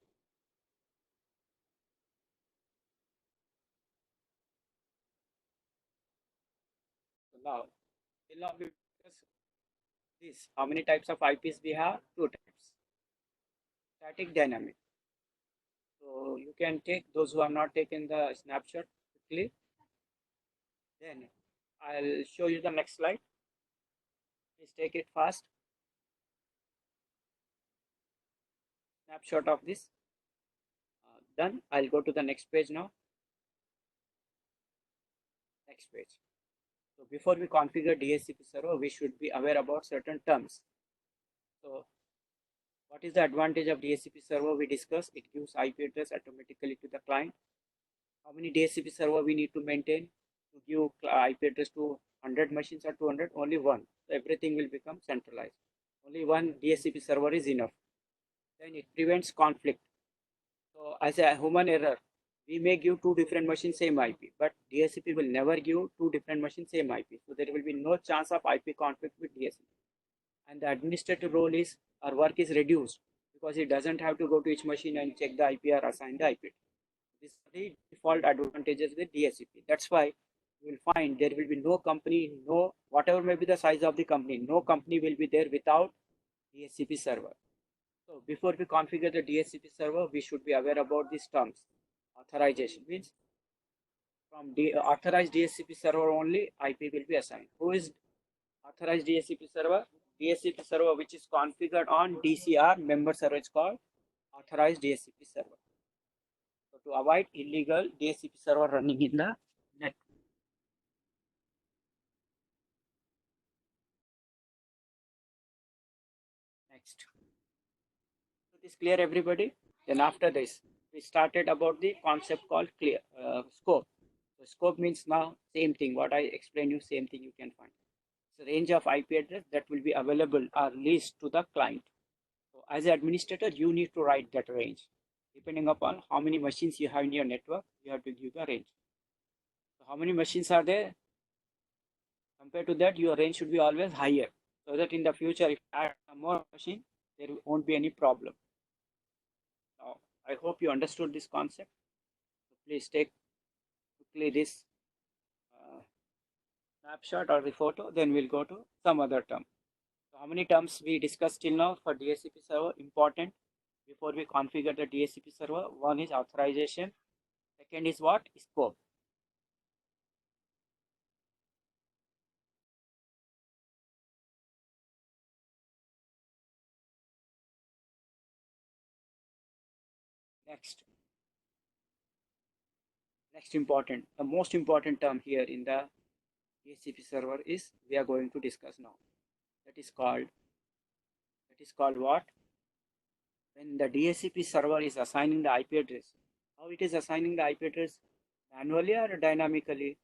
So now, till now we discuss this. How many types of IPs we have? 2 types. Static, dynamic. So you can take those who have not taken the snapshot quickly. Then I'll show you the next slide. Please take it fast. Snapshot of this. Done. I'll go to the next page now. Next page. So before we configure DHCP server, we should be aware about certain terms. So what is the advantage of DHCP server? We discussed it gives IP address automatically to the client. How many DHCP server we need to maintain to give IP address to 100 machines or 200? Only one. So everything will become centralized. Only one DHCP server is enough. Then it prevents conflict. So as a human error, we may give two different machines same IP, but DHCP will never give two different machines same IP. So there will be no chance of IP conflict with DHCP. And the administrative role is, our work is reduced because it doesn't have to go to each machine and check the IP or assign the IP. This is the default advantages with DHCP. That's why you will find there will be no company, no whatever may be the size of the company, no company will be there without DHCP server. So before we configure the DHCP server, we should be aware about these terms. Authorization means from authorized DHCP server only IP will be assigned. Who is authorized DHCP server? DHCP server which is configured on DCR member server is called authorized DHCP server. So to avoid illegal DHCP server running in the net. Next. So this clear everybody? Then after this, we started about the concept called clear scope. So scope means now same thing. What I explained you, same thing you can find. So range of IP address that will be available or leased to the client. So as an administrator, you need to write that range. Depending upon how many machines you have in your network, you have to give the range. So how many machines are there? Compared to that, your range should be always higher. So that in the future, if you add some more machine, there won't be any problem. Now, I hope you understood this concept. So please take quickly this snapshot or the photo, then we'll go to some other term. So how many terms we discussed till now for DHCP server? Important before we configure the DHCP server. One is authorization. Second is what? Scope. Next important, the most important term here in the DHCP server is we are going to discuss now. That is called what? When the DHCP server is assigning the IP address, how it is assigning the IP address? Manually or dynamically?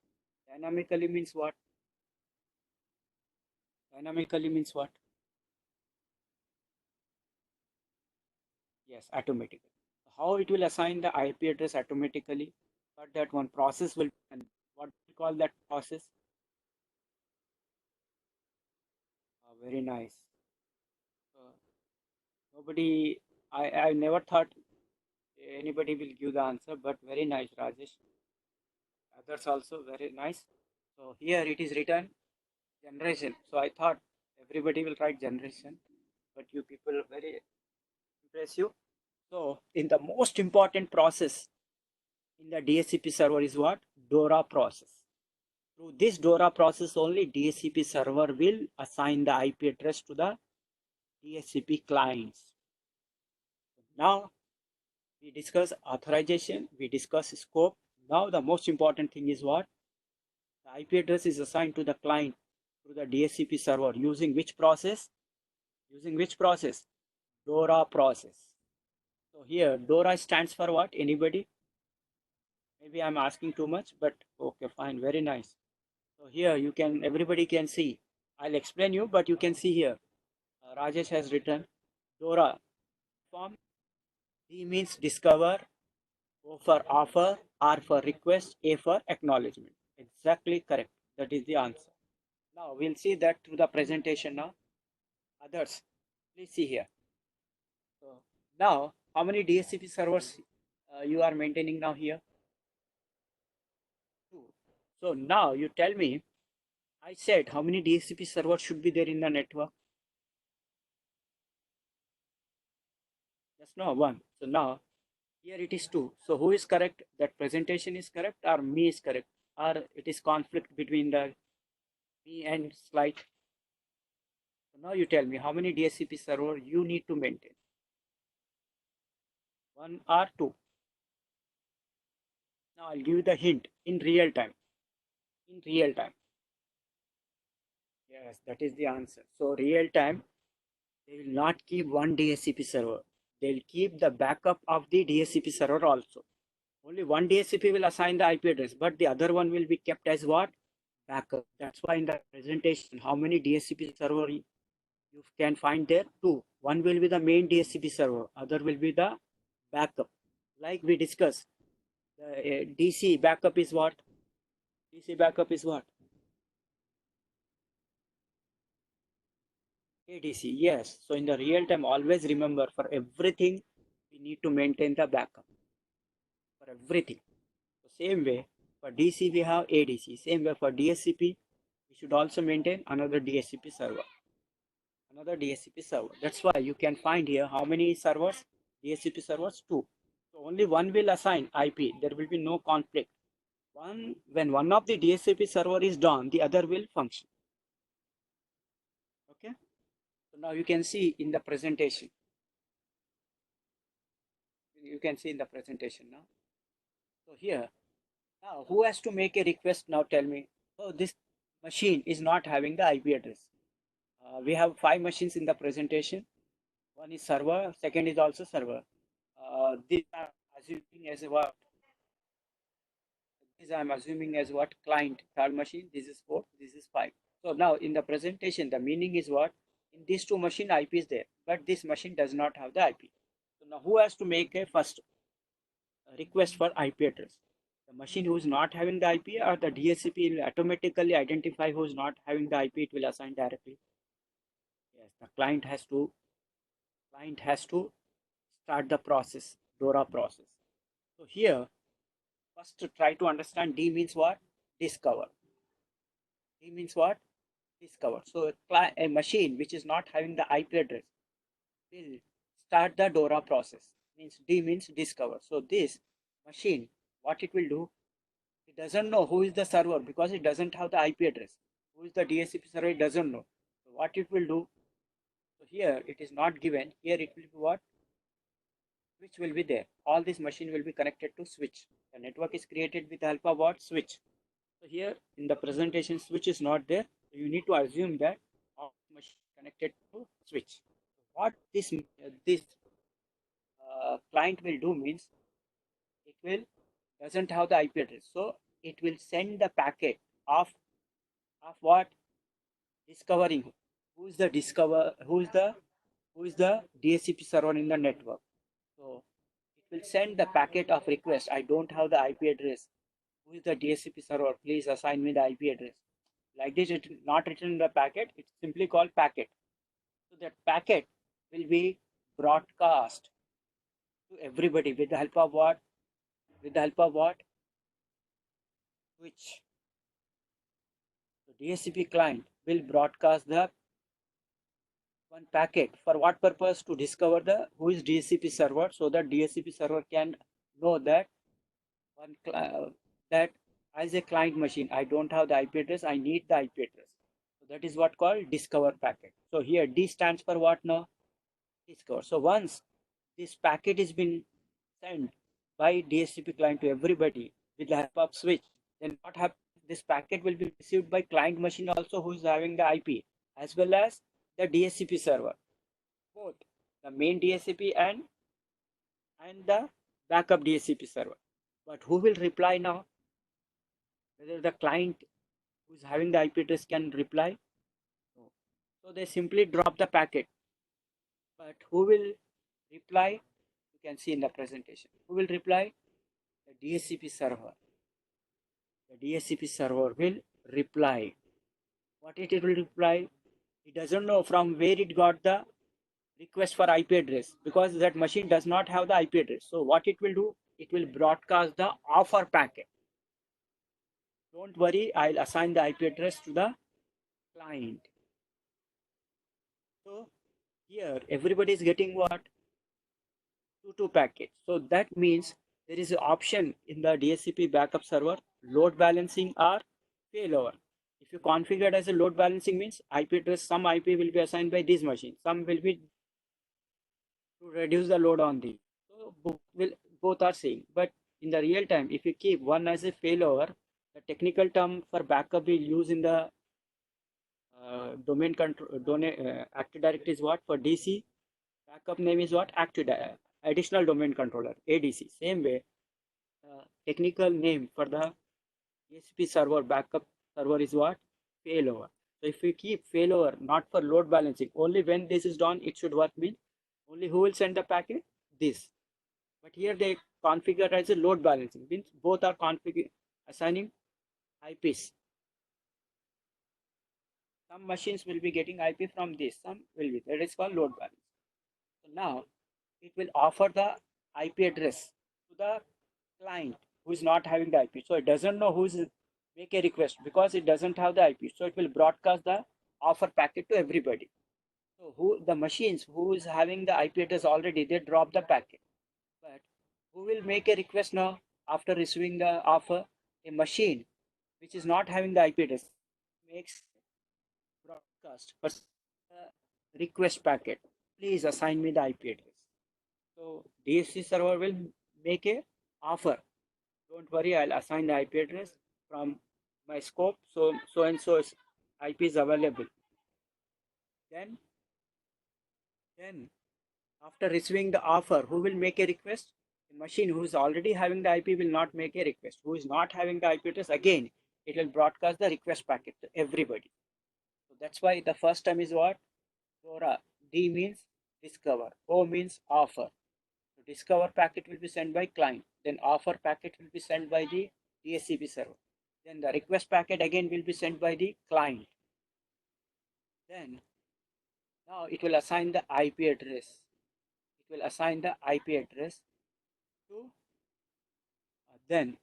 Dynamically means what? Dynamically means what? Yes, automatically. How it will assign the IP address automatically? But that one process will, and what we call that process? Very nice. Uh, Nobody, I never thought anybody will give the answer, but very nice, Rajesh. Others also very nice. So here it is written generation. So I thought everybody will write generation, but you people very impressive. So in the most important process in the DHCP server is what? DORA process. Through this DORA process only, DHCP server will assign the IP address to the DHCP clients. Now we discuss authorization, we discuss scope. Now the most important thing is what? The IP address is assigned to the client through the DHCP server using which process? Using which process? DORA process. So here DORA stands for what? Anybody? Maybe I'm asking too much, but okay, fine, very nice. So here you can, everybody can see. I'll explain you, but you can see here. Rajesh has written DORA form. D means discover, O for offer, R for request, A for acknowledgement. Exactly correct. That is the answer. Now we'll see that through the presentation now. Others, please see here. So now, how many DHCP servers you are maintaining now here? 2. So now you tell me, I said how many DHCP servers should be there in the network? Just now 1. So now here it is 2. So who is correct? That presentation is correct or me is correct? Or it is conflict between the me and slide? So now you tell me how many DHCP server you need to maintain? 1 or 2? Now I'll give you the hint in real time. In real time. Yes, that is the answer. So real time, they will not keep one DHCP server. They'll keep the backup of the DHCP server also. Only one DHCP will assign the IP address, but the other one will be kept as what? Backup. That's why in the presentation, how many DHCP server You can find there two. One will be the main DHCP server, other will be the backup. Like we discussed, the DC backup is what? DC backup is what? ADC, yes. So in the real time, always remember for everything, we need to maintain the backup for everything. So same way, for DC we have ADC. Same way for DHCP, we should also maintain another DHCP server. Another DHCP server. That's why you can find here how many servers? DHCP servers, two. So only one will assign IP. There will be no conflict. When one of the DHCP server is down, the other will function. Okay. So now you can see in the presentation. You can see in the presentation now. So here, now who has to make a request? Now tell me. Oh, this machine is not having the IP address. We have 5 machines in the presentation. One is server, second is also server. This I'm assuming as what? This I'm assuming as what? Client, third machine. This is 4, this is 5. So now in the presentation, the meaning is what? In these two machine, IP is there, but this machine does not have the IP. So now who has to make a first request for IP address? The machine who is not having the IP, or the DHCP will automatically identify who is not having the IP, it will assign directly. Yes, the client has to start the process, DORA process. So here, first try to understand D means what? Discover. D means what? Discover. So a machine which is not having the IP address will start the DORA process. Means D means discover. So this machine, what it will do? It doesn't know who is the server because it doesn't have the IP address. Who is the DHCP server? It doesn't know. So what it will do? So here it is not given. Here it will be what? Switch will be there. All this machine will be connected to switch. The network is created with the help of what? Switch. So here in the presentation, switch is not there. So you need to assume that all machine connected to switch. What this client will do means it will doesn't have the IP address, so it will send the packet of what? Discovering who is the DHCP server in the network. So it will send the packet of request. I don't have the IP address. Who is the DHCP server? Please assign me the IP address. Like this, it is not written in the packet. It's simply called packet. So that packet will be broadcast to everybody with the help of what? With the help of what? Switch. So DHCP client will broadcast the one packet. For what purpose? To discover the who is DHCP server, so that DHCP server can know that that as a client machine, I don't have the IP address, I need the IP address. So that is what called discover packet. So here D stands for what now? Discover. So once this packet is been sent by DHCP client to everybody with the help of switch, then what happens? This packet will be received by client machine also, who is having the IP, as well as the DHCP server, both the main DHCP and the backup DHCP server. But who will reply now? Whether the client who is having the IP address can reply? No. So they simply drop the packet. But who will reply? You can see in the presentation. Who will reply? The DHCP server. The DHCP server will reply. What it will reply? It doesn't know from where it got the request for IP address, because that machine does not have the IP address. So what it will do? It will broadcast the offer packet. Don't worry, I'll assign the IP address to the client. So here everybody is getting what? 2 packets. So that means there is an option in the DHCP backup server, load balancing or failover. If you configure it as a load balancing, means IP address, some IP will be assigned by this machine, some will be to reduce the load on the. So both are same. But in the real time, if you keep one as a failover, the technical term for backup we use in the domain control Active Directory is what? For DC, backup name is what? Additional domain controller, ADC. Same way, technical name for the DHCP server backup server is what? Failover. So if we keep failover not for load balancing, only when this is done, it should work mean only who will send the packet? This. But here they configure as a load balancing, means both are config assigning IPs. Some machines will be getting IP from this, some will be. That is called load balance. So now it will offer the IP address to the client who is not having the IP. So it doesn't know who is make a request because it doesn't have the IP. So it will broadcast the offer packet to everybody. So who the machines who is having the IP address already, they drop the packet. But who will make a request now after receiving the offer? A machine which is not having the IP address makes broadcast for the request packet. Please assign me the IP address. So DHC server will make a offer. Don't worry, I'll assign the IP address from my scope. So and so IP is available. Then then after receiving the offer, who will make a request? The machine who is already having the IP will not make a request. Who is not having the IP address, again, it will broadcast the request packet to everybody. So that's why the first time is what? DORA. D means discover. O means offer. So discover packet will be sent by client. Then offer packet will be sent by the DHCP server. Then the request packet again will be sent by the client. Then now it will assign the IP address. It will assign the IP address to then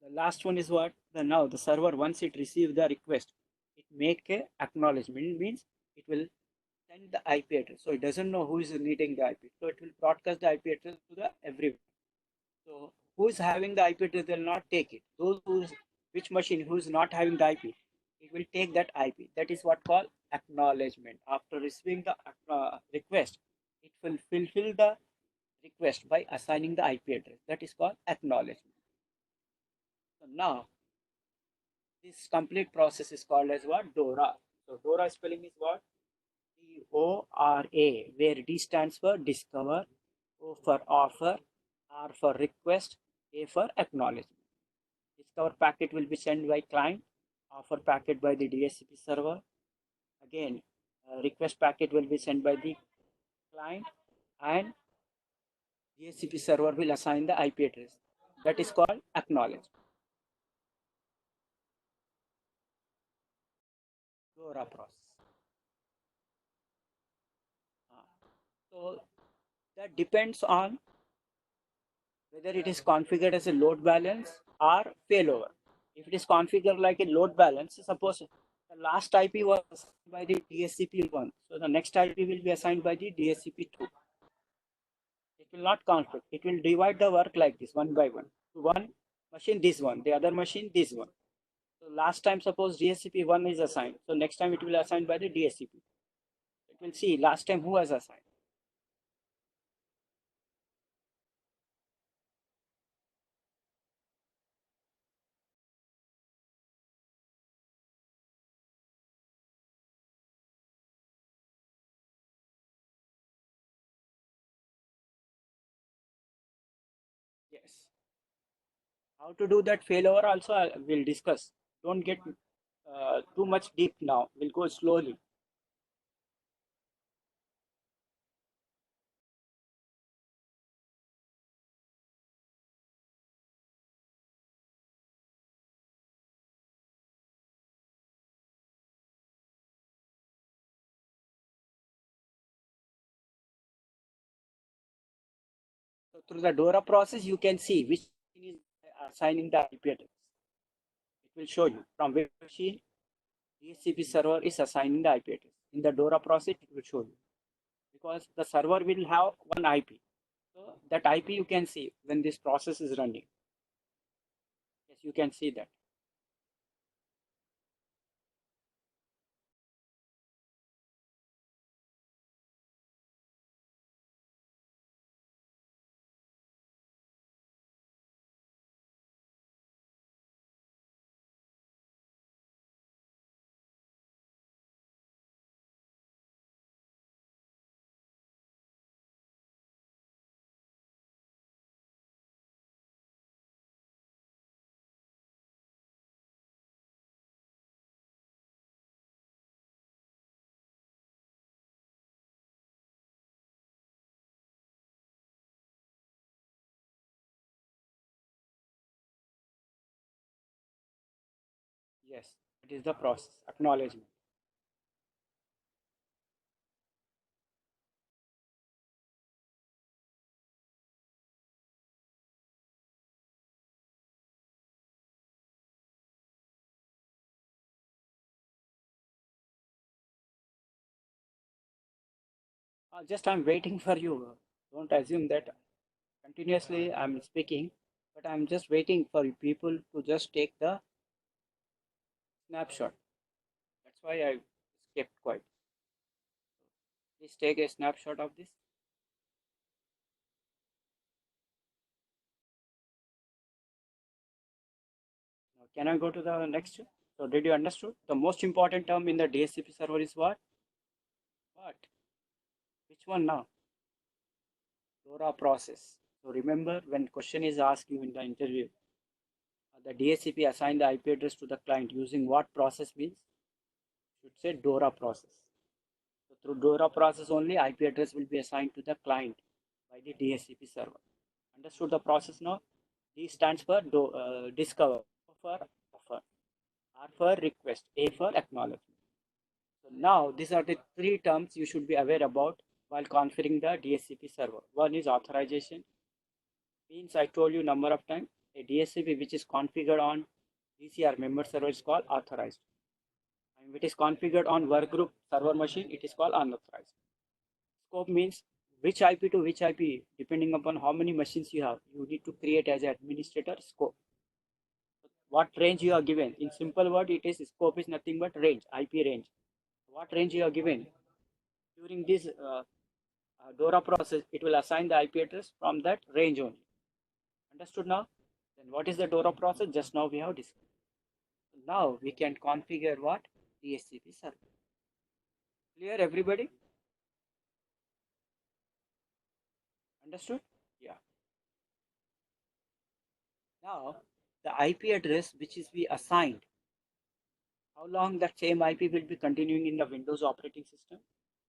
the last one is what? Now the server once it receives the request, it make a acknowledgement. It means it will send the IP address. So it doesn't know who is needing the IP. So it will broadcast the IP address to the everyone. So who is having the IP address will not take it. Those who's which machine who is not having the IP, it will take that IP. That is what called acknowledgement. After receiving the request, it will fulfill the request by assigning the IP address. That is called acknowledgement. So now this complete process is called as what? DORA. So DORA spelling is what? DORA, where D stands for discover, O for offer, R for request, A for acknowledgement. Discover packet will be sent by client, offer packet by the DHCP server. Again, request packet will be sent by the client, and DHCP server will assign the IP address. That is called acknowledge. DORA process. So that depends on whether it is configured as a load balance or failover. If it is configured like a load balance, suppose the last IP was assigned by the DHCP1, so the next IP will be assigned by the DHCP2. It will not conflict. It will divide the work like this, one by one. One machine, this one, the other machine, this one. So last time, suppose DHCP1 is assigned, so next time it will assign by the DHCP. It will see last time who was assigned. Yes. How to do that failover also we'll discuss. Don't get too much deep now. We'll go slowly. So through the DORA process, you can see which machine is assigning the IP address. It will show you from which machine DHCP server is assigning the IP address. In the DORA process, it will show you because the server will have one IP. So that IP you can see when this process is running. Yes, you can see that. Yes, it is the process. Acknowledgement. Just I'm waiting for you. Don't assume that continuously I'm speaking, but I'm just waiting for you people to just take the snapshot. That's why I kept quiet. Please take a snapshot of this. Now, can I go to the next? So did you understood? The most important term in the DHCP server is what? What? Which one now? DORA process. So remember when question is asked you in the interview, the DHCP assign the IP address to the client using what process means? Should say DORA process. So through DORA process only IP address will be assigned to the client by the DHCP server. Understood the process now? D stands for discover, O for offer, R for request, A for acknowledgement. So now these are the three terms you should be aware about while configuring the DHCP server. One is authorization, means I told you number of times. A DHCP which is configured on DCR member server is called authorized. And if it is configured on workgroup server machine, it is called unauthorized. Scope means which IP to which IP, depending upon how many machines you have, you need to create as an administrator scope. What range you are given? In simple word, it is scope is nothing but range, IP range. What range you are given? During this DORA process, it will assign the IP address from that range only. Understood now? Then what is the DORA process? Just now we have discussed. Now we can configure what? DHCP server. Clear everybody? Understood? Yeah. Now the IP address which is we assigned, how long that same IP will be continuing in the Windows operating system?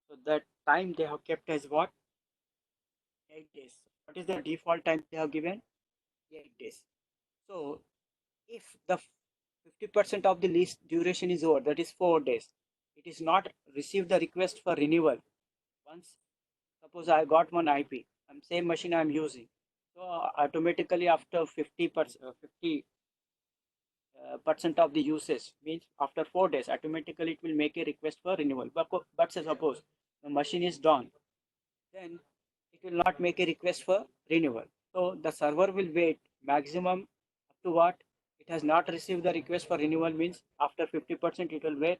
So that time they have kept as what? 8 days. What is the default time they have given? 8 days. So if the 50% of the lease duration is over, that is 4 days, it is not received the request for renewal. Once suppose I got one IP, same machine I'm using, so automatically after 50% of the usage means after 4 days, automatically it will make a request for renewal. But say suppose the machine is done, then it will not make a request for renewal. So the server will wait maximum up to what? It has not received the request for renewal means after 50% it will wait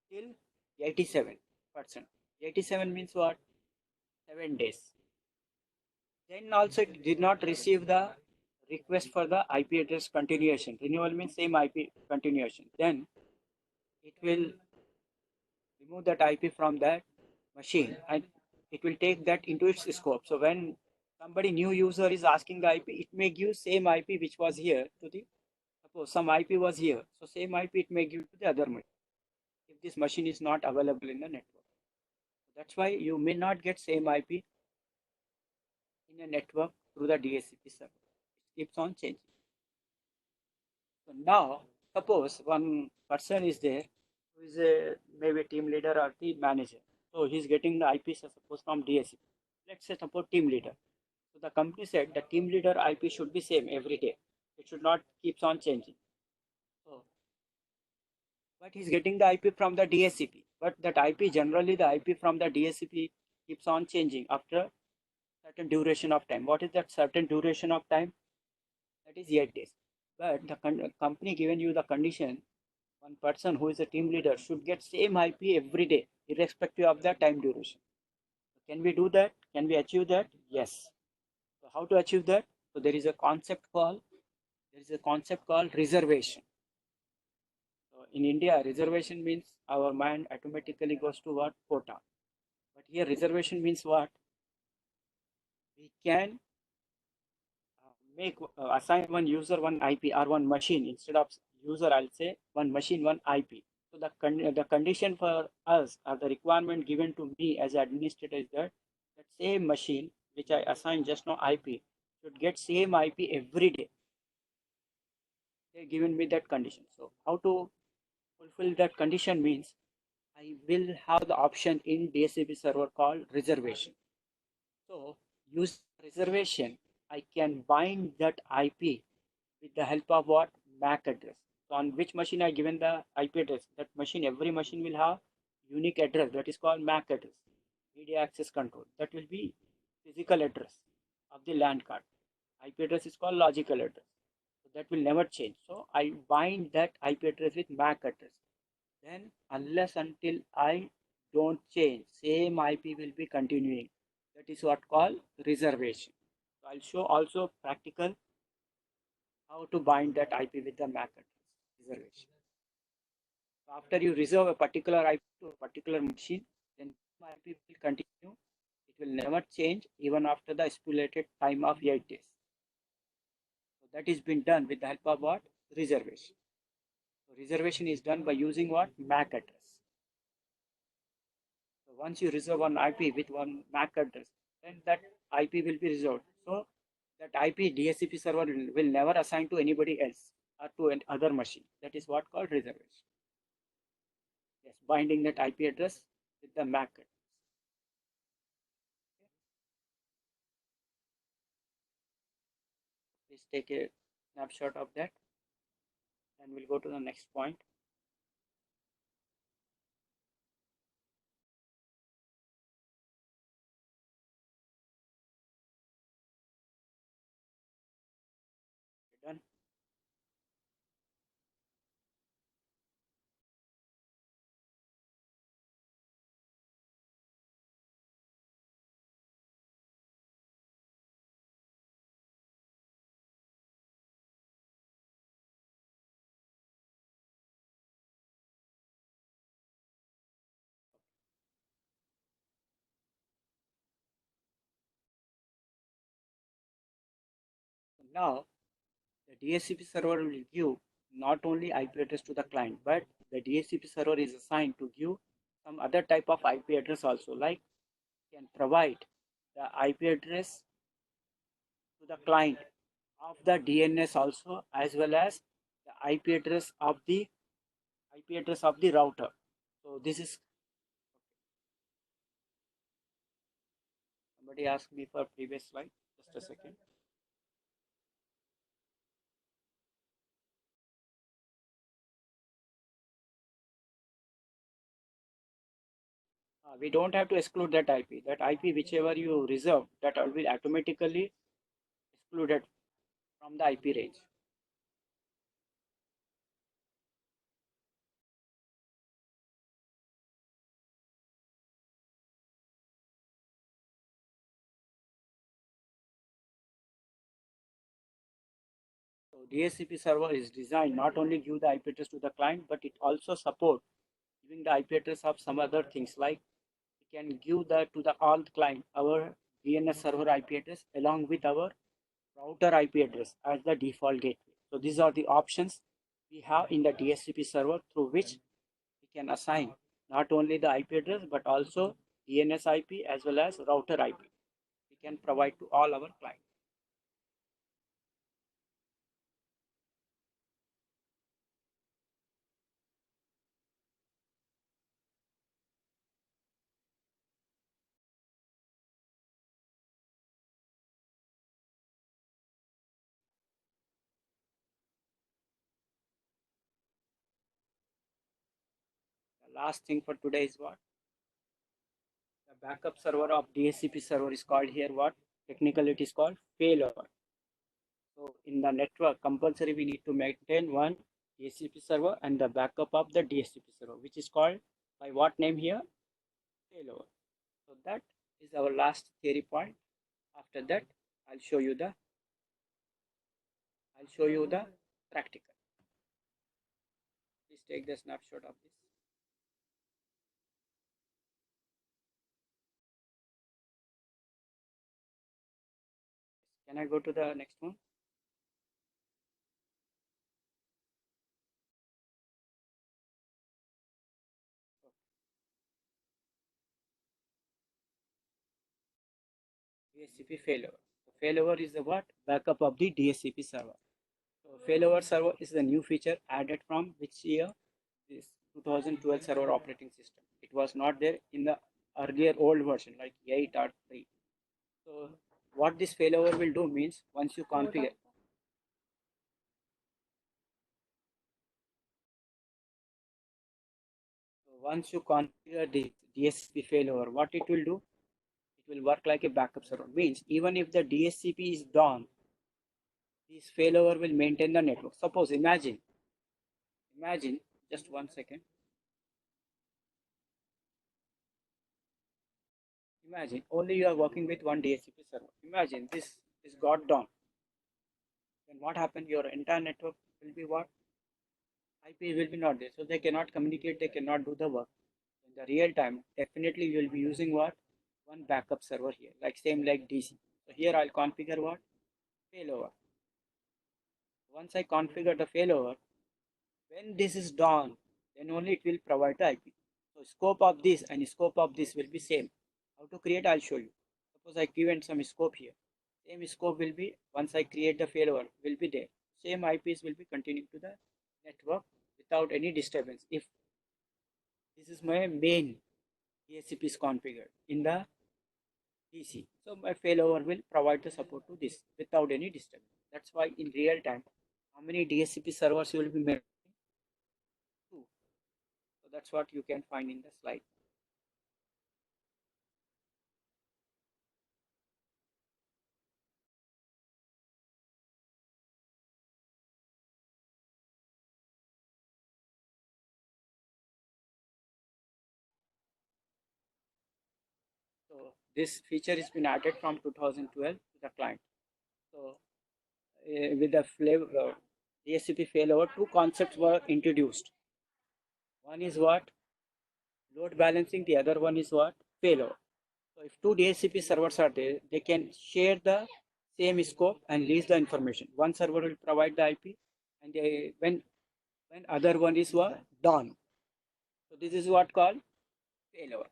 till 87%. 87 means what? 7 days. Then also it did not receive the request for the IP address continuation. Renewal means same IP continuation. Then it will remove that IP from that machine and it will take that into its scope. So when somebody new user is asking the IP, it may give same IP which was here to the, suppose some IP was here, so same IP it may give to the other machine if this machine is not available in the network. That's why you may not get same IP in a network through the DHCP server. It keeps on changing. So now suppose one person is there who is a maybe team leader or team manager. So he's getting the IP suppose from DHCP. Let's say suppose team leader. So the company said the team leader IP should be same every day. It should not keeps on changing. So, but he's getting the IP from the DHCP. But that IP generally the IP from the DHCP keeps on changing after certain duration of time. What is that certain duration of time? That is 8 days. But the company given you the condition, one person who is a team leader should get same IP every day, irrespective of the time duration. Can we do that? Can we achieve that? Yes. So how to achieve that? So there is a concept called reservation. So in India, reservation means our mind automatically goes to what? Quota. But here reservation means what? We can make assign one user one IP or one machine instead of user. I'll say one machine one IP. So the condition for us or the requirement given to me as administrator is that that same machine which I assigned just now IP should get same IP every day. They given me that condition. So how to Fulfill that condition means I will have the option in DHCP server called reservation. So use reservation, I can bind that IP with the help of what? MAC address. So on which machine I given the IP address, that machine, every machine will have unique address that is called MAC address, media access control. That will be physical address of the LAN card. IP address is called logical address. So that will never change. So I bind that IP address with MAC address. Then unless until I don't change, same IP will be continuing. That is what called reservation. So I'll show also practical how to bind that IP with the MAC address reservation. So after you reserve a particular IP to a particular machine, then IP will continue. It will never change even after the stipulated time of 8 days. So that is been done with the help of what? Reservation. So reservation is done by using what? MAC address. So once you reserve one IP with one MAC address, then that IP will be reserved. So that IP DHCP server will never assign to anybody else or to another machine. That is what called reservation. Yes, binding that IP address with the MAC address. Please take a snapshot of that and we'll go to the next point. Done. So now the DHCP server will give not only IP address to the client, but the DHCP server is assigned to give some other type of IP address also, like can provide the IP address to the client of the DNS also, as well as the IP address of the router. So this is, somebody asked me for previous slide. Just a second. We don't have to exclude that IP. That IP, whichever you reserve, that will be automatically excluded from the IP range. So DHCP server is designed not only give the IP address to the client, but it also support giving the IP address of some other things, like we can give that to the all client our DNS server IP address along with our router IP address as the default gateway. So these are the options we have in the DHCP server through which we can assign not only the IP address but also DNS IP as well as router IP. We can provide to all our clients. The last thing for today is what? The backup server of DHCP server is called here what? Technically it is called failover. So in the network, compulsory we need to maintain one DHCP server and the backup of the DHCP server, which is called by what name here? Failover. So that is our last theory point. After that, I'll show you the practical. Please take the snapshot of this. Can I go to the next one? DHCP failover. So failover is the what? Backup of the DHCP server. So failover server is the new feature added from which year? this 2012 server operating system. It was not there in the earlier old version like 8 or 3. So what this failover will do means once you configure the DHCP failover, what it will do, it will work like a backup server. Means even if the DHCP is down, this failover will maintain the network. Suppose imagine just 1 second. Imagine only you are working with one DHCP server. Imagine this is got down. Then what happened? Your entire network will be what? IP will be not there. So they cannot communicate, they cannot do the work. In the real time, definitely you will be using what? One backup server here, like same like DC. So here I'll configure what? Failover. Once I configure the failover, when this is done, then only it will provide the IP. So scope of this and scope of this will be same. How to create, I'll show you. Suppose I given some scope here. Same scope will be, once I create the failover, will be there. Same IPs will be continuing to the network without any disturbance. If this is my main DHCP is configured in the DC, so my failover will provide the support to this without any disturbance. That's why in real time, how many DHCP servers you will be maintaining? Two. So that's what you can find in the slide. So this feature has been added from 2012 to the client. So with the flavor, DHCP failover, two concepts were introduced. One is what? Load balancing. The other one is what? Failover. So if two DHCP servers are there, they can share the same scope and lease the information. One server will provide the IP, and when other one is what? Done. So this is what called failover.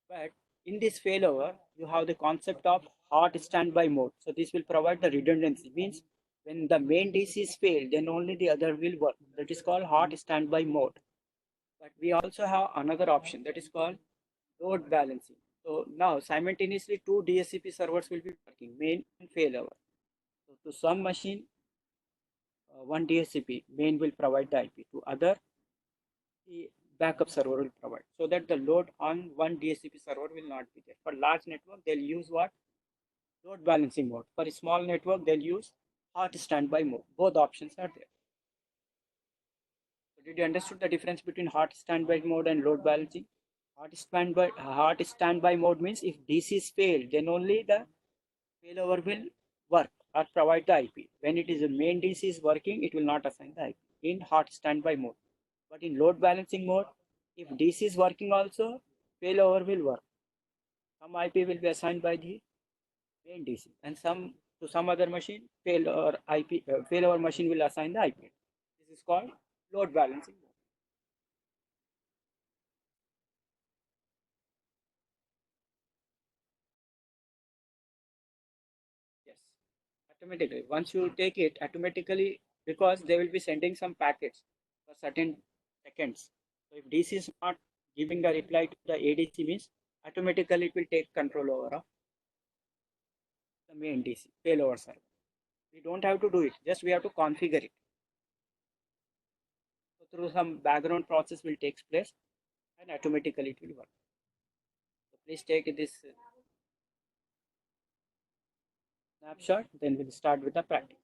But in this failover, you have the concept of hot standby mode. So this will provide the redundancy. Means when the main DC is failed, then only the other will work. That is called hot standby mode. But we also have another option that is called load balancing. So now simultaneously two DHCP servers will be working, main and failover. So to some machine, one DHCP main will provide the IP. To other, the backup server will provide. So that the load on one DHCP server will not be there. For large network, they'll use what? Load balancing mode. For a small network, they'll use hot standby mode. Both options are there. So did you understood the difference between hot standby mode and load balancing? Hot standby mode means if DC is failed, then only the failover will work or provide the IP. When it is the main DC is working, it will not assign the IP in hot standby mode. But in load balancing mode, if DC is working also, failover will work. Some IP will be assigned by the main DC, and some to some other machine, failover machine will assign the IP. This is called load balancing mode. Yes, automatically. Once you take it, automatically, because they will be sending some packets for certain seconds. So if DC is not giving the reply to the ADC means automatically it will take control over of the main DC failover server. We don't have to do it, just we have to configure it. So through some background process will take place and automatically it will work. So please take this snapshot, then we'll start with the practice.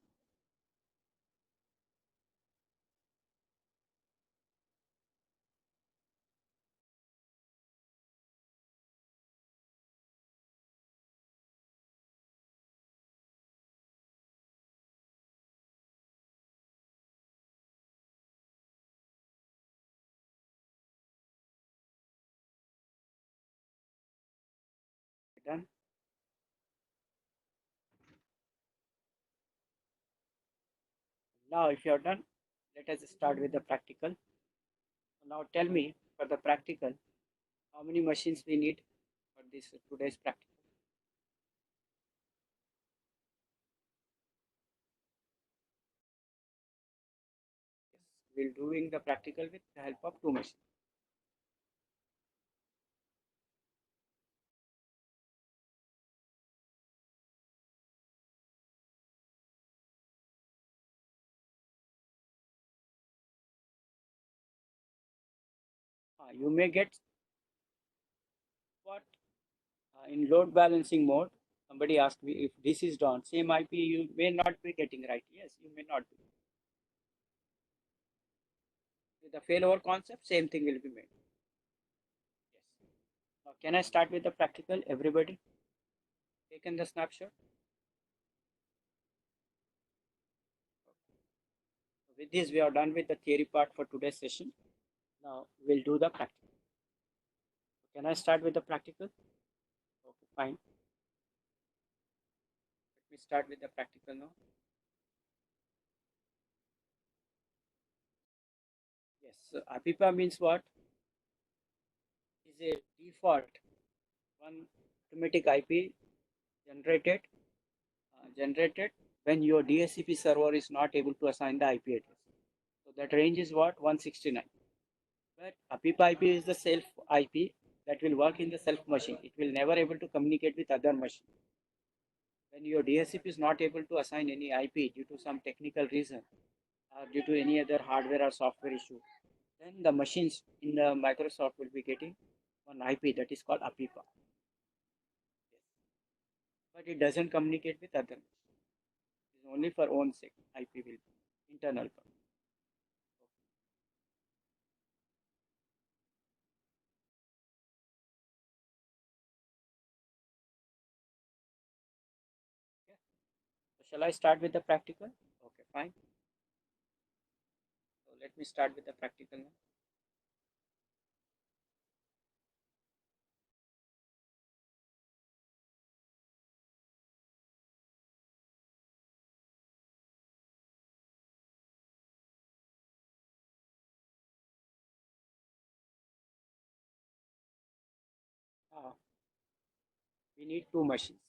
Done. Now if you are done, let us start with the practical. Now tell me for the practical, how many machines we need for this today's practical? Yes. we'll doing the practical with the help of two machines. You may get what in load balancing mode. Somebody asked me if this is done, same IP you may not be getting right. Yes, you may not be. With the failover concept, same thing will be made. Yes. Now, can I start with the practical? Everybody taken the snapshot? With this, we are done with the theory part for today's session. Now, we'll do the practical. Can I start with the practical? Okay, fine. Let me start with the practical now. Yes, so APIPA means what? Is a default one automatic IP generated when your DHCP server is not able to assign the IP address. So that range is what? 169. But APIPA IP is the self IP that will work in the self machine. It will never able to communicate with other machine. When your DHCP is not able to assign any IP due to some technical reason or due to any other hardware or software issue, then the machines in the Microsoft will be getting one IP that is called APIPA. But it doesn't communicate with other machines. It's only for own sake. IP will be internal. Okay. So shall I start with the practical? Okay, fine. So let me start with the practical now. Uh, we need two machines.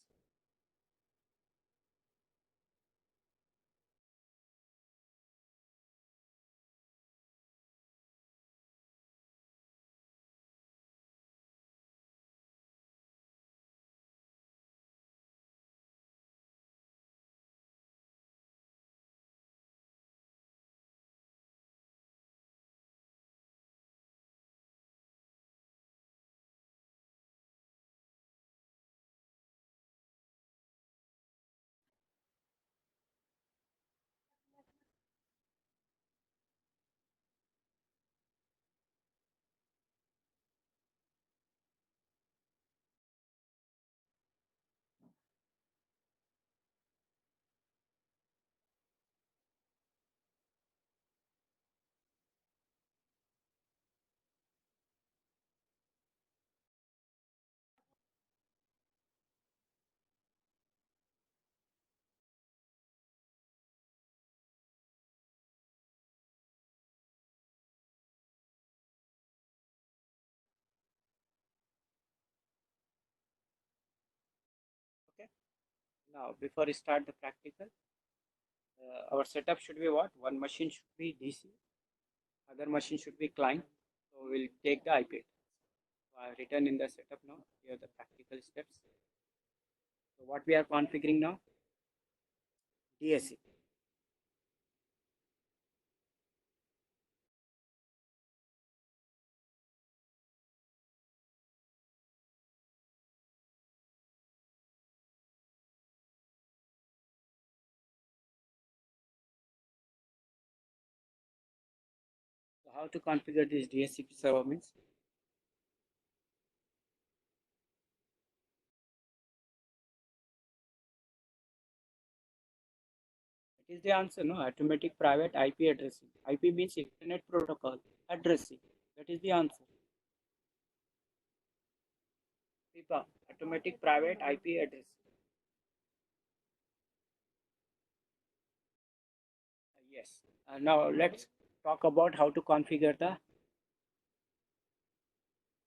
Okay. Now, before we start the practical, our setup should be what? One machine should be DC, other machine should be client. So we'll take the IP. So I written in the setup now. Here are the practical steps. So what we are configuring now? DSC. So how to configure this DHCP server means? That is the answer, no? Automatic private IP addressing. IP means Internet Protocol addressing. That is the answer. PIPA, automatic private IP addressing. Yes. Now let's talk about how to configure the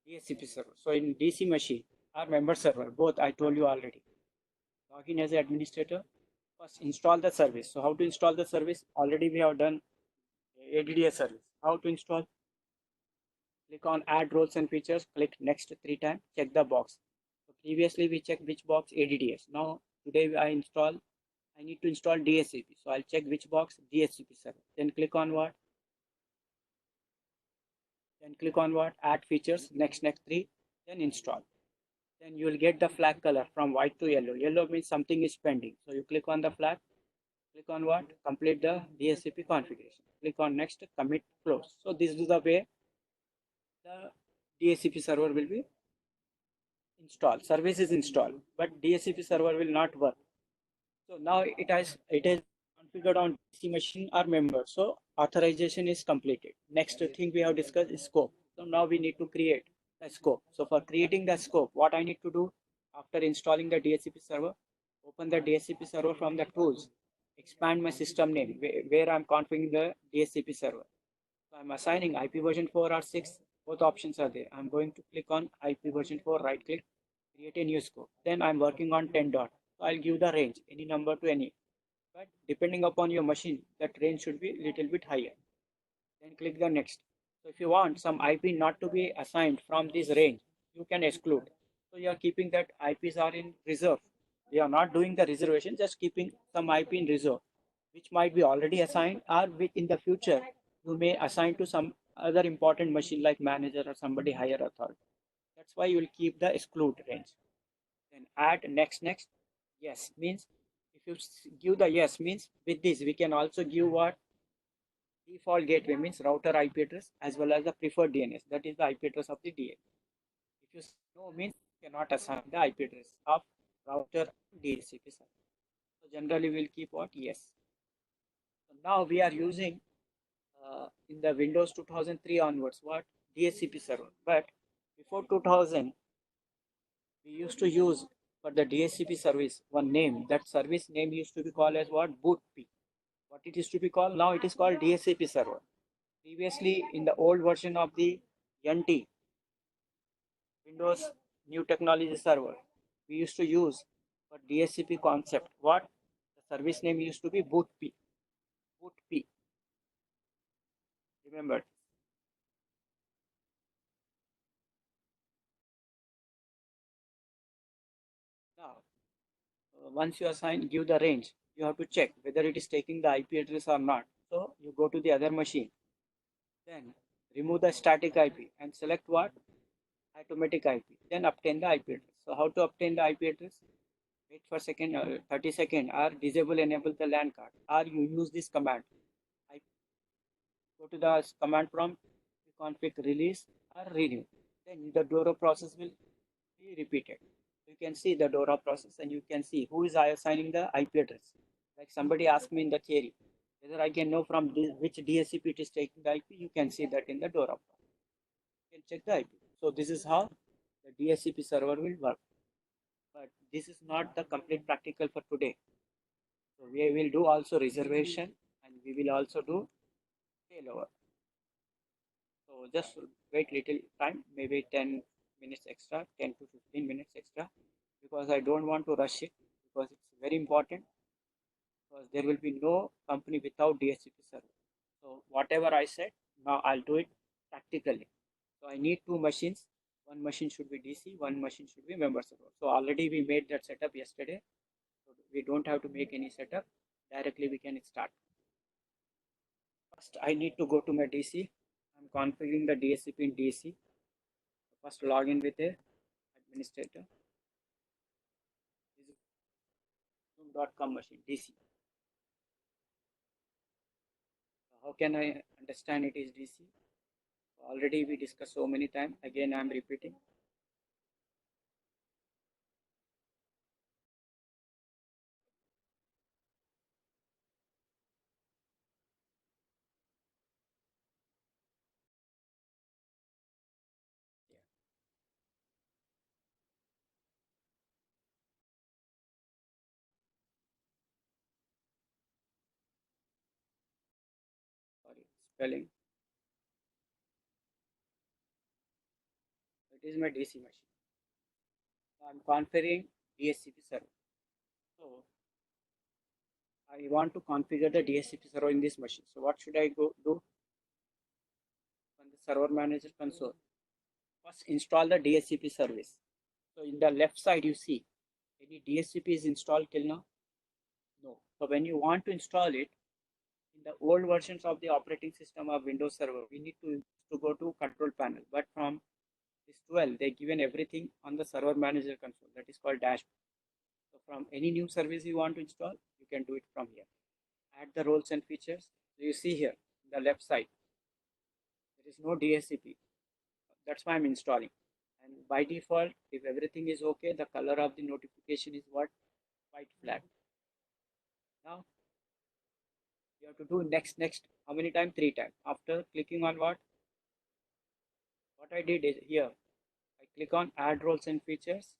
DHCP server. So in DC machine or member server, both I told you already. Log in as an administrator. First install the service. So how to install the service? Already we have done ADDS service. How to install? Click on add roles and features, click next 3 times, check the box. So previously we checked which box, ADDS. Now today I need to install DHCP. So I'll check which box, DHCP server. Then click on what? Add features, next 3, then install. Then you will get the flag color from white to yellow. Yellow means something is pending. So you click on the flag, click on what? Complete the DHCP configuration. Click on next, commit, close. So this is the way the DHCP server will be installed. Service is installed, but DHCP server will not work. So now it is configured on DC machine or member. So authorization is completed. Next thing we have discussed is scope. So now we need to create a scope. So for creating the scope, what I need to do after installing the DHCP server, open the DHCP server from the tools, expand my system name where I'm configuring the DHCP server. So I'm assigning IP version 4 or 6. Both options are there. I'm going to click on IP version 4, right click, create a new scope. Then I'm working on 10 dot. So I'll give the range, any number to any. But depending upon your machine, that range should be little bit higher. Then click the next. So if you want some IP not to be assigned from this range, you can exclude. So you are keeping that IPs are in reserve. You are not doing the reservation, just keeping some IP in reserve, which might be already assigned or which in the future you may assign to some other important machine like manager or somebody higher authority. That's why you will keep the exclude range. Then add next. Yes means if you give the yes means with this we can also give what default gateway means router IP address as well as the preferred DNS, that is the IP address of the DA. If you say no means you cannot assign the IP address of router DHCP server. So generally we'll keep what yes. So now we are using in the Windows 2003 onwards what DHCP server, but before 2000 we used to use for the DHCP service one name. That service name used to be called as what? Bootp. What it is to be called? Now it is called DHCP server. Previously, in the old version of the NT, Windows New Technology Server, we used to use for DHCP concept. What? The service name used to be Bootp. Bootp. Remember. Now, once you assign, give the range, you have to check whether it is taking the IP address or not. So you go to the other machine. Then remove the static IP and select what? Automatic IP. Then obtain the IP address. So how to obtain the IP address? Wait for second, 30 seconds or disable enable the LAN card or you use this command. I go to the command prompt, config release or renew. Then the DORA process will be repeated. You can see the DORA process and you can see who is assigning the IP address. Like somebody asked me in the theory whether I can know from which DHCP it is taking the IP. You can see that in the DORA process. You can check the IP. So this is how the DHCP server will work. But this is not the complete practical for today. So we will do also reservation and we will also do failover. So just wait little time, maybe 10 minutes extra, 10 to 15 minutes extra, because I don't want to rush it because it's very important because there will be no company without DHCP server. So whatever I said, now I'll do it practically. So I need 2 machines. One machine should be DC, one machine should be member server. So already we made that setup yesterday. So we don't have to make any setup. Directly we can start. First, I need to go to my DC. I'm configuring the DHCP in DC. First, log in with a administrator. This is zoom.com machine DC. How can I understand it is DC? Already we discussed so many times. Again, I'm repeating. Yeah. Sorry, spelling. It is my DC machine. I'm configuring DHCP server. So I want to configure the DHCP server in this machine. So what should I go do? server manager console, first install the DHCP service. So in the left side, you see any DHCP is installed till now? No. So when you want to install it, in the old versions of the operating system of Windows Server, we need to go to control panel. But from this 12, they given everything on the server manager console. That is called dashboard. So from any new service you want to install, you can do it from here. Add the roles and features. So you see here, the left side, there is no DHCP. That's why I'm installing. And by default, if everything is okay, the color of the notification is what? White flag. Now you have to do next. How many times? 3 times. After clicking on what I did is here, I click on add roles and features,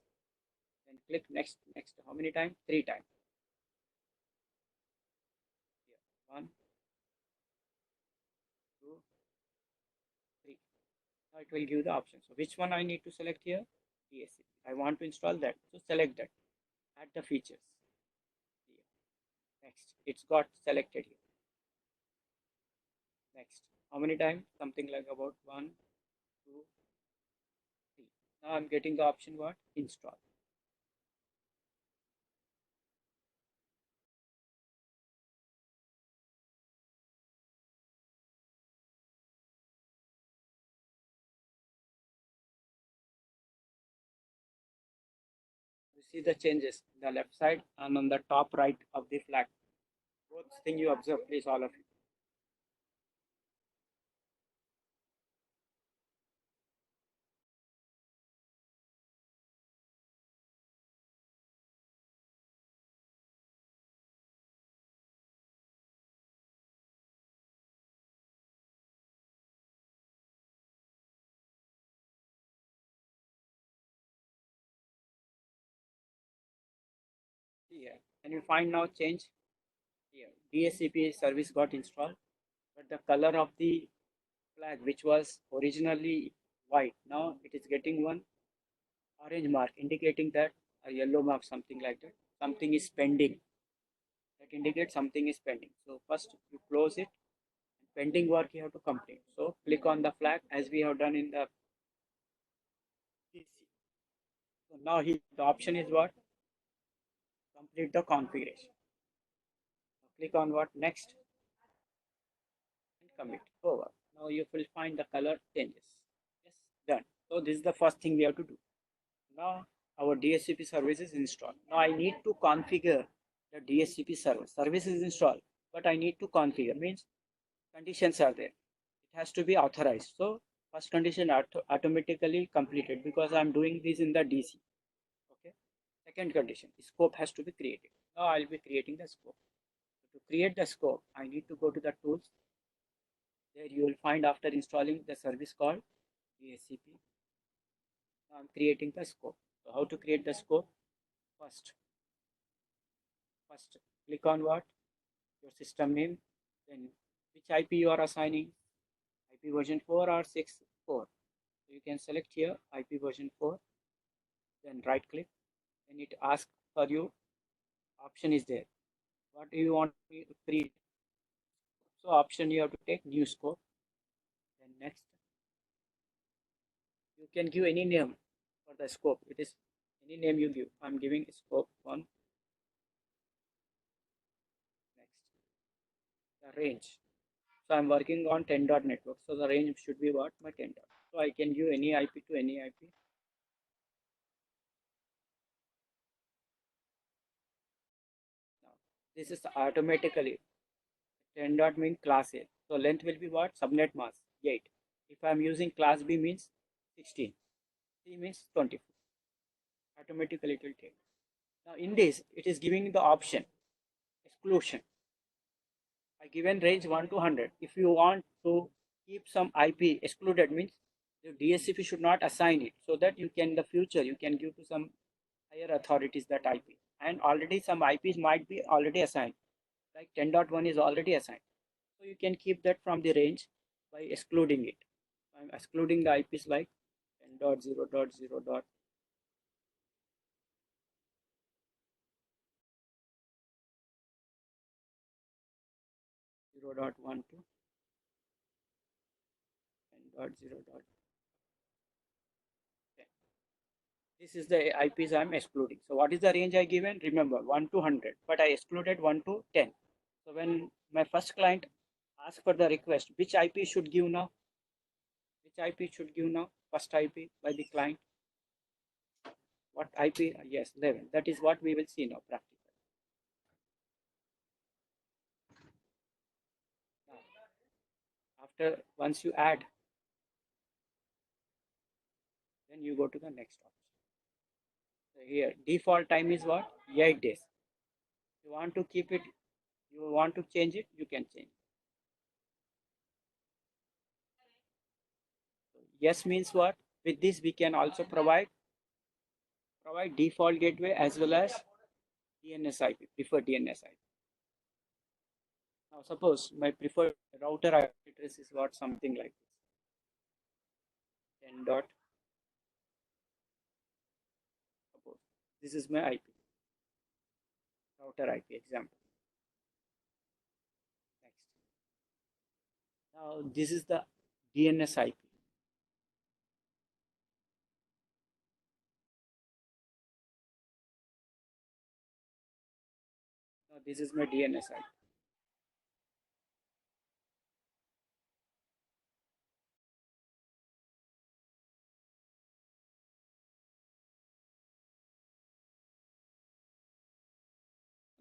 then click next. How many times? 3 times. Here, 1, 2, 3. Now it will give the option. So which one I need to select here? DSCP. I want to install that. So select that. Add the features. Here. Next. It's got selected here. Next. How many times? Something like about 1, 2, 3. Now I'm getting the option what? Install. You see the changes in the left side and on the top right of the flag. Both thing you observe, please, all of you. Here, and you find now change here. DHCP service got installed, but the color of the flag, which was originally white, now it is getting one orange mark, indicating that a yellow mark, something like that. Something is pending. That indicates something is pending. So first you close it. Pending work you have to complete. So click on the flag as we have done in the PC. So now here the option is what? Complete the configuration. So click on what? Next and commit. Over. Now you will find the color changes. Yes, done. So this is the first thing we have to do. Now our DHCP service is installed. Now I need to configure the DHCP service. Service is installed, but I need to configure. Means conditions are there. It has to be authorized. So first condition automatically completed because I'm doing this in the DC. Okay. Second condition, scope has to be created. Now I'll be creating the scope. So to create the scope, I need to go to the tools. There you will find after installing the service called DHCP. Now I'm creating the scope. So how to create the scope? First click on what? Your system name. Then which IP you are assigning? IP version 4 or 6? 4. So you can select here IP version 4. Then right click. Then it asks for you. Option is there. What do you want to create? So option you have to take new scope. Then next, you can give any name for the scope. It is any name you give. I'm giving scope 1. Next, the range. So I'm working on 10 dot network. So the range should be what? My 10 dot. So I can give any IP to any IP. Now this is automatically 10 dot means class A. So length will be what? Subnet mask 8. If I'm using class B means 16. C means 24. Automatically it will take. Now in this, it is giving the option exclusion. I given range 1 to 100. If you want to keep some IP excluded means the DSCP should not assign it so that you can in the future you can give to some higher authorities that IP. And already some IPs might be already assigned. Like 10.1 is already assigned. So you can keep that from the range by excluding it. I'm excluding the IPs like 10.0.0. 0.12 1.0.10. This is the IPs I'm excluding. So what is the range I given? Remember 1 to 100, but I excluded 1 to 10. So when my first client asks for the request, which IP should give now? Which IP should give now? First IP by the client. What IP? Yes, 11. That is what we will see now practically. Now, after once you add, then you go to the next option. So here default time is what? 8 days. You want to keep it, you want to change it, you can change. So yes means what? With this we can also provide default gateway as well as DNS IP, preferred DNS IP. Now suppose my preferred router IP address is what? Something like this. 10 dot, suppose this is my IP, router IP example. Next. Now this is the DNS IP. Now this is my DNS IP.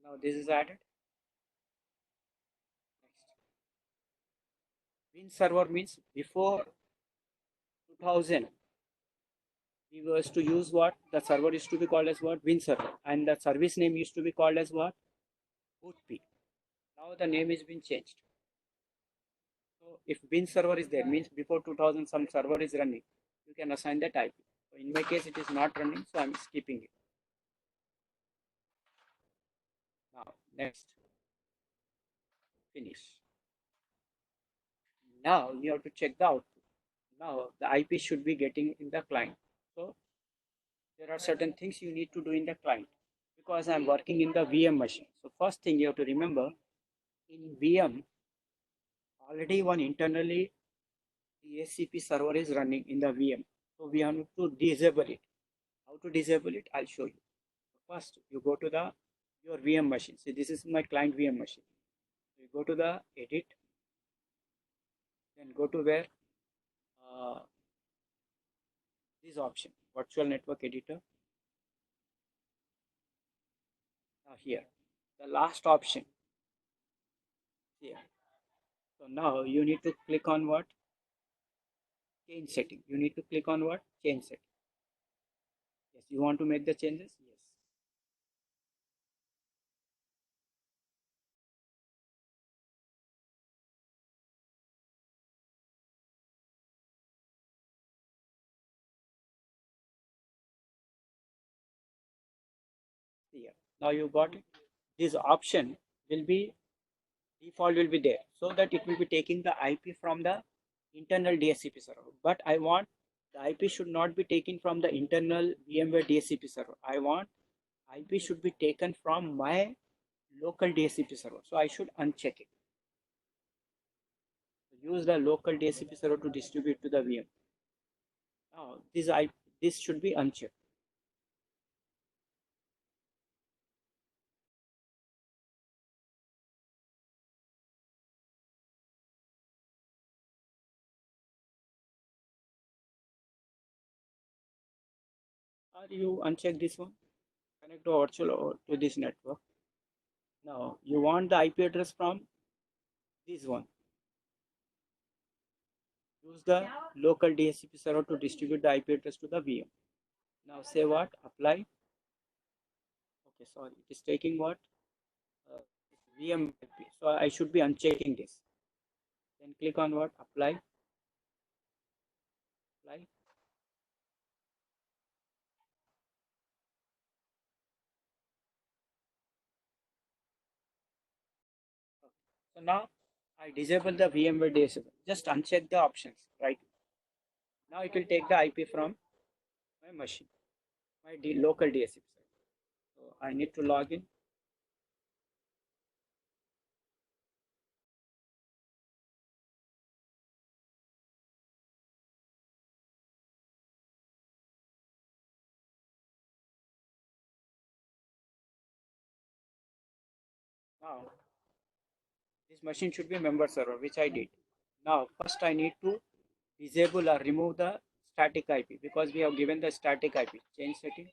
Now this is added. Next. Win server means before 2000 we was to use what? The server used to be called as what? Win server, and the service name used to be called as what? Bootp. Now the name has been changed. So if Win server is there, means before 2000 some server is running, you can assign that IP. So in my case it is not running, so I'm skipping it. Now next, finish. Now you have to check the output. Now the IP should be getting in the client. So there are certain things you need to do in the client because I'm working in the VM machine. So first thing you have to remember, in VM already one internally DHCP server is running in the VM. So we have to disable it. How to disable it? I'll show you. First, you go to the your VM machine. See, this is my client VM machine. You go to the edit, then go to where this option, virtual network editor. Now here, the last option here. So now you need to click on what? Change setting. You need to click on what? Change setting. Yes, you want to make the changes? Yes. Here. Now you got it. This option will be default will be there so that it will be taking the IP from the internal DHCP server. But I want the IP should not be taken from the internal VMware DHCP server. I want IP should be taken from my local DHCP server. So I should uncheck it. Use the local DHCP server to distribute to the VM. Now this should be unchecked. Or you uncheck this one, connect to virtual or to this network. Now you want the IP address from this one. Use the local DHCP server to distribute the IP address to the VM. Now say what? Apply. Okay, sorry, it is taking what? Uh, VM IP. So I should be unchecking this. Then click on what? Apply. Apply. Okay. So now I disable the VMware DHCP. Just uncheck the options, right? Now it will take the IP from my machine, my local DHCP server. So I need to log in. Now, this machine should be member server, which I did. Now, first I need to disable or remove the static IP because we have given the static IP. Change setting.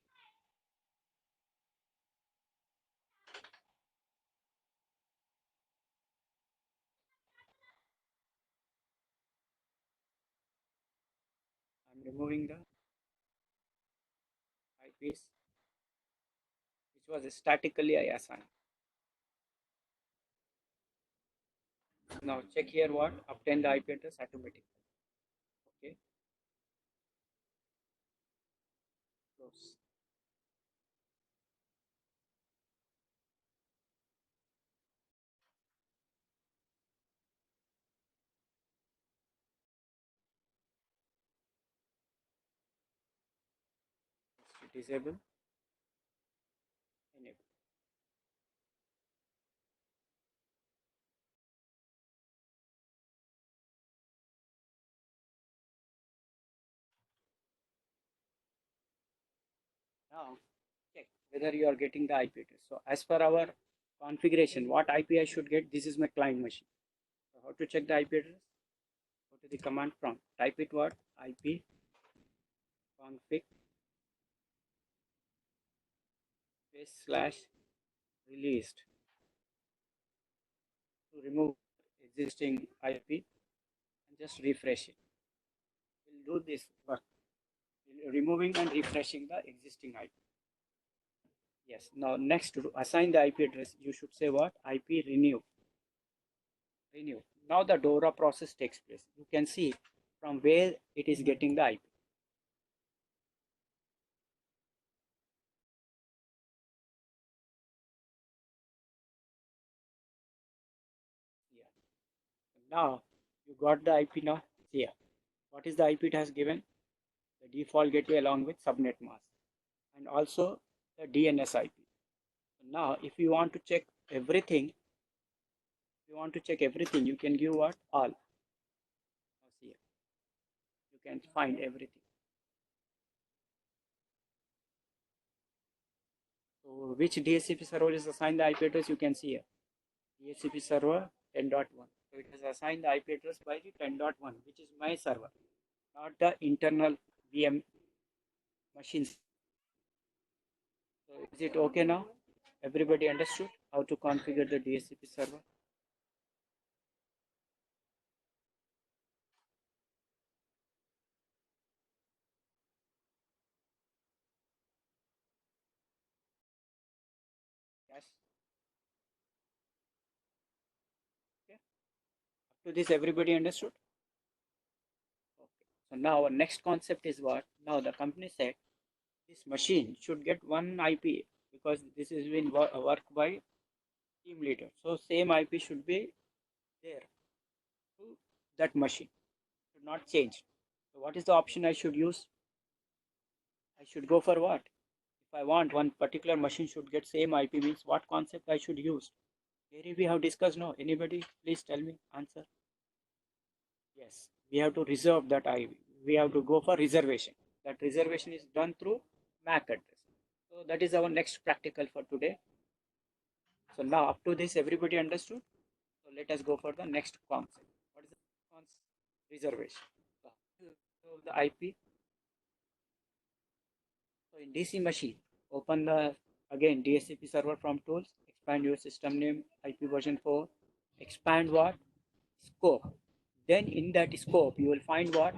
I'm removing the IPs which was statically I assigned. Now check here what obtain the IP address automatically. Okay, close. Disable, enable. Now check whether you are getting the IP address. So as per our configuration, what IP I should get? This is my client machine. So how to check the IP address? Go to the command prompt. Type it what? IP config / released to remove existing IP and just refresh it. We'll do this work. Removing and refreshing the existing IP. Yes. Now next to assign the IP address, you should say what? IP renew. Renew. Now the DORA process takes place. You can see from where it is getting the IP. Yeah. Now you got the IP now. Here. What is the IP it has given? The default gateway along with subnet mask and also the DNS IP. Now if you want to check everything, you can give what? All. Now see, you can find everything. So which DHCP server is assigned the IP address? You can see here. DHCP server 10.1. So it is assigned the IP address by the 10.1, which is my server, not the internal VM machines. So is it okay now? Everybody understood how to configure the DHCP server? Yes. Okay. Up to this, everybody understood? Okay. So now our next concept is what? Now the company said this machine should get one IP because this is been worked by team leader. So same IP should be there to that machine. Should not change. So what is the option I should use? I should go for what? If I want one particular machine should get same IP means what concept I should use? Here we have discussed. No, anybody please tell me answer. Yes, we have to reserve that IP. We have to go for reservation. That reservation is done through MAC address. So that is our next practical for today. So now up to this everybody understood. So let us go for the next concept. What is the concept? Reservation. So the IP. So in DC machine, open the again DHCP server from tools, expand your system name, IP version 4, expand what? Scope. Then in that scope, you will find what?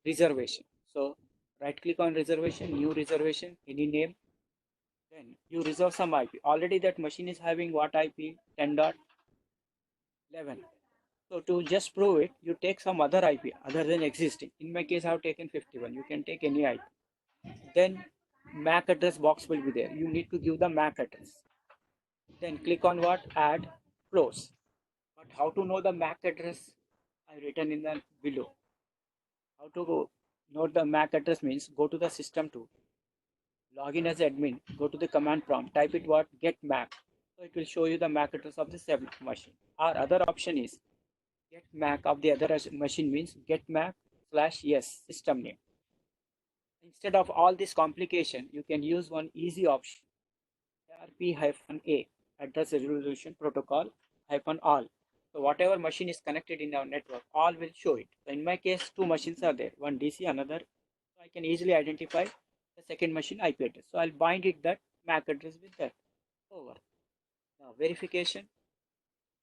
Reservation. So right click on reservation, new reservation, any name. Then you reserve some IP. Already that machine is having what IP? 10.11. So to just prove it, you take some other IP other than existing. In my case, I have taken 51. You can take any IP. Then MAC address box will be there. You need to give the MAC address. Then click on what? Add, close. But how to know the MAC address? I written in the below. How to go? Note the MAC address means go to the system tool. Log in as admin. Go to the command prompt. Type it what? Get MAC. So it will show you the MAC address of the same machine. Our other option is get MAC of the other machine means get MAC / yes system name. Instead of all this complication, you can use one easy option. ARP-A. address resolution protocol hyphen all. So whatever machine is connected in our network, all will show it. So in my case, two machines are there, one DC, another. So I can easily identify the second machine IP address. So I'll bind it that MAC address with that. Over. Now verification.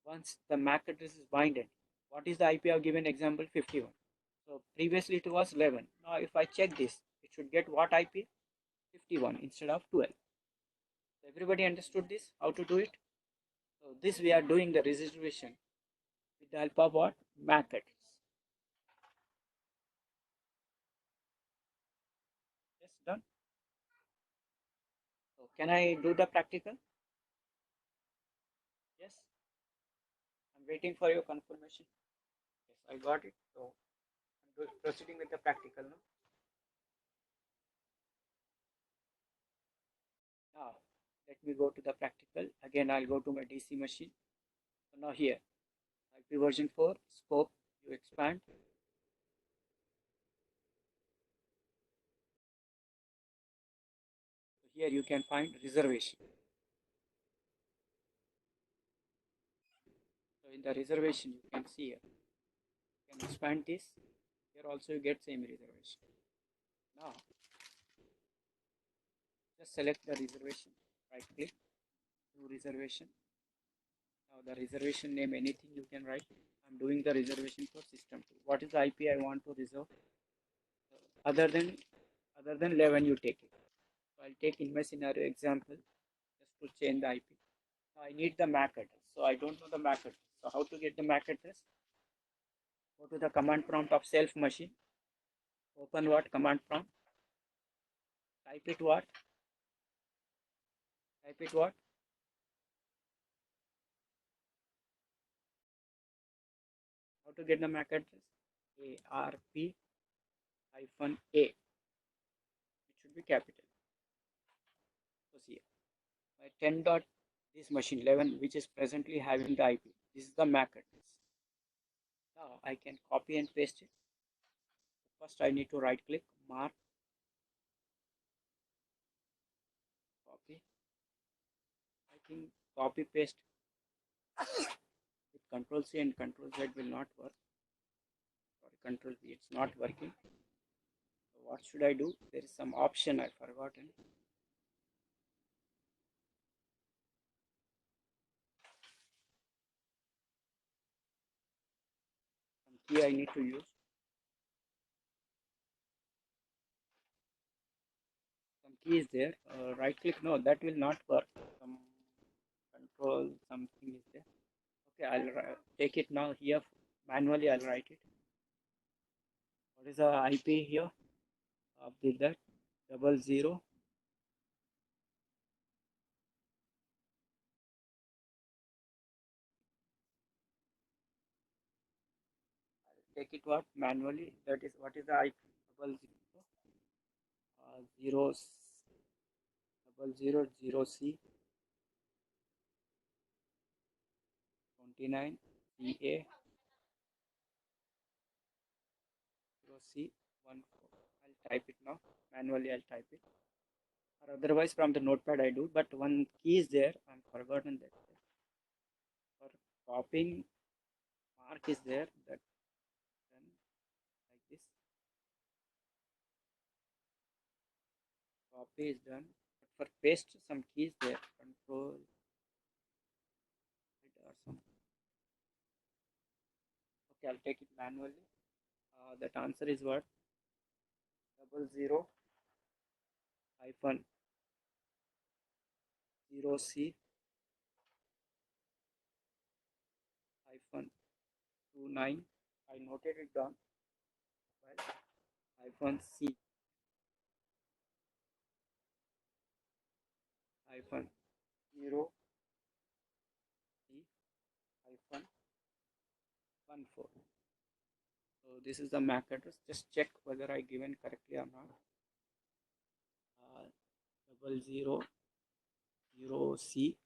Once the MAC address is binded, what is the IP I've given example 51. So previously it was 11. Now if I check this, it should get what IP? 51 instead of 12. So everybody understood this? How to do it? So this we are doing the reservation with the help of what? MAC address. Yes, done. So can I do the practical? Yes. I'm waiting for your confirmation. Yes, I got it. So I'm proceeding with the practical now. Now let me go to the practical. Again, I'll go to my DC machine. So now here, IP version 4, scope, you expand. So here you can find reservation. So in the reservation, you can see here. You can expand this. Here also you get same reservation. Now just select the reservation. Right click, do reservation. Now the reservation name, anything you can write. I'm doing the reservation for system 2. What is the IP I want to reserve? Other than 11, you take it. So I'll take in my scenario example just to change the IP. Now I need the MAC address. So I don't know the MAC address. So how to get the MAC address? Go to the command prompt of self machine. Open what? Command prompt. Type it what? Type it what? How to get the MAC address? ARP hyphen A. It should be capital. So see, my 10 dot this machine 11, which is presently having the IP. This is the MAC address. Now I can copy and paste it. First I need to right click, mark, copy. I think copy paste with Control C and Control Z will not work. Sorry, Control V, it's not working. So what should I do? There is some option I forgotten. Some key I need to use. Some key is there. Right click, no, that will not work. Some control something is there. Okay, I'll take it now here. Manually I'll write it. What is the IP here of that? 00. Take it what? Manually. That is what is the IP? 00 000C 29 CA 0C 14. I'll type it now. Manually I'll type it. Or otherwise from the notepad I do. But one key is there. I'm forgotten that. For copying, mark is there. That then like this. Copy is done. But for paste, some keys there. Control or some. Okay, I'll take it manually. That answer is what? 00 hyphen 0C hyphen 29. I noted it down. Well, hyphen C hyphen 0C hyphen 14. So this is the MAC address. Just check whether I given correctly or not. 00 C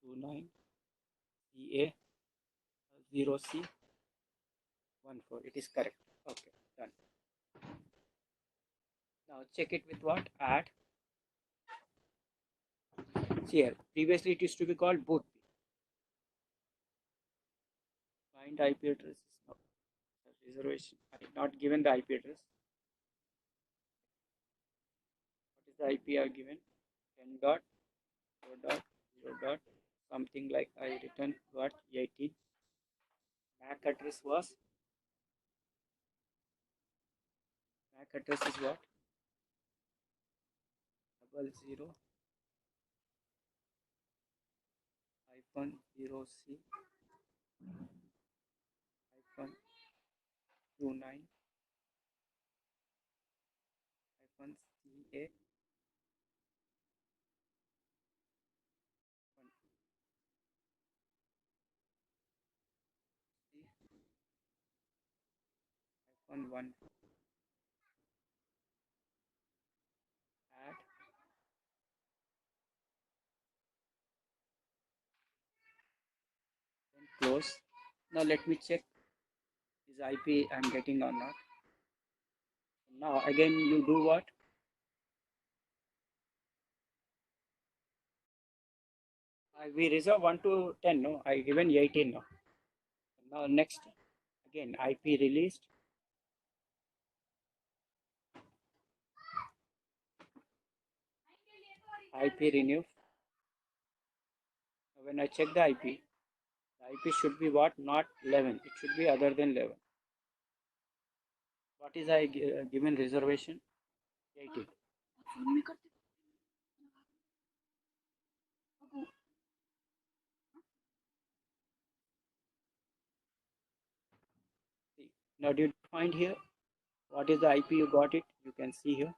29 CA 0C 14. It is correct. Okay, done. Now check it with what? Add here. Previously it used to be called boot. Find IP address is not reservation. I have not given the IP address. What is the IP I have given? 10 dot 0 dot 0 dot something like I written what 18. MAC address was MAC address is what? 00 hyphen 0C hyphen 29 hyphen CA hyphen 1 add then close. Now let me check is IP I'm getting or not. Now again you do what? We reserve 1 to 10, no? I given 18 now. Now next again IP released. IP renew. When I check the IP should be what? Not 11. It should be other than 11. What is I given reservation? 18. See. Now did you find here? What is the IP you got it? You can see here.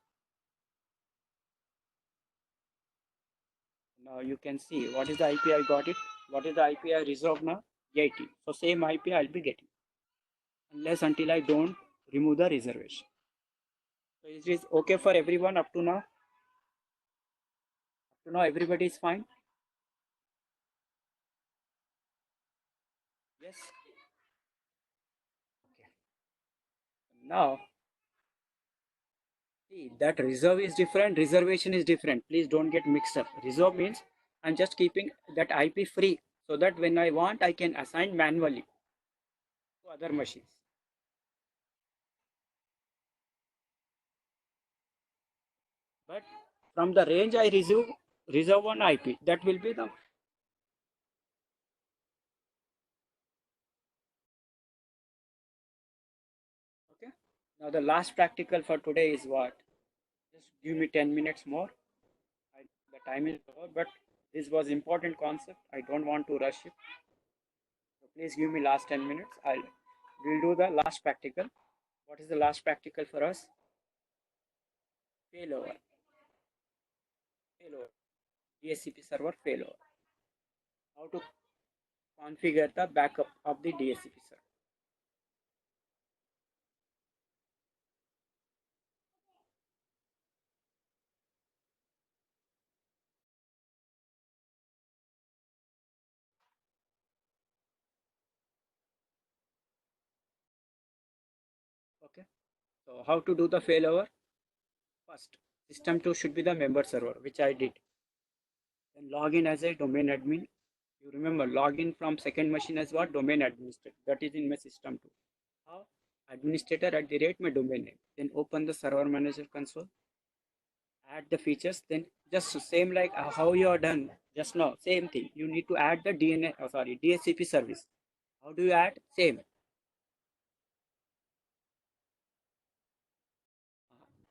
Now you can see what is the IP I got it. What is the IP I reserved now? 18. So same IP I'll be getting. Unless until I don't remove the reservation. So is this okay for everyone up to now? Up to now everybody is fine? Yes? Okay. Now see that reserve is different, reservation is different. Please don't get mixed up. Reserve means I'm just keeping that IP free so that when I want I can assign manually to other machines. But from the range I reserve one IP. That will be the okay. Now the last practical for today is what? Just give me 10 minutes more. The time is over, but this was important concept. I don't want to rush it. So please give me last 10 minutes. We'll do the last practical. What is the last practical for us? Failover. Failover. DHCP server failover. How to configure the backup of the DHCP server. Okay. So how to do the failover? First, system 2 should be the member server, which I did. Then log in as a domain admin. You remember login from second machine as what? Domain administrator. That is in my system 2. How? Administrator at the rate my domain name. Then open the server manager console. Add the features. Then just same like how you are done just now. Same thing. You need to add the DHCP service. How do you add? Same.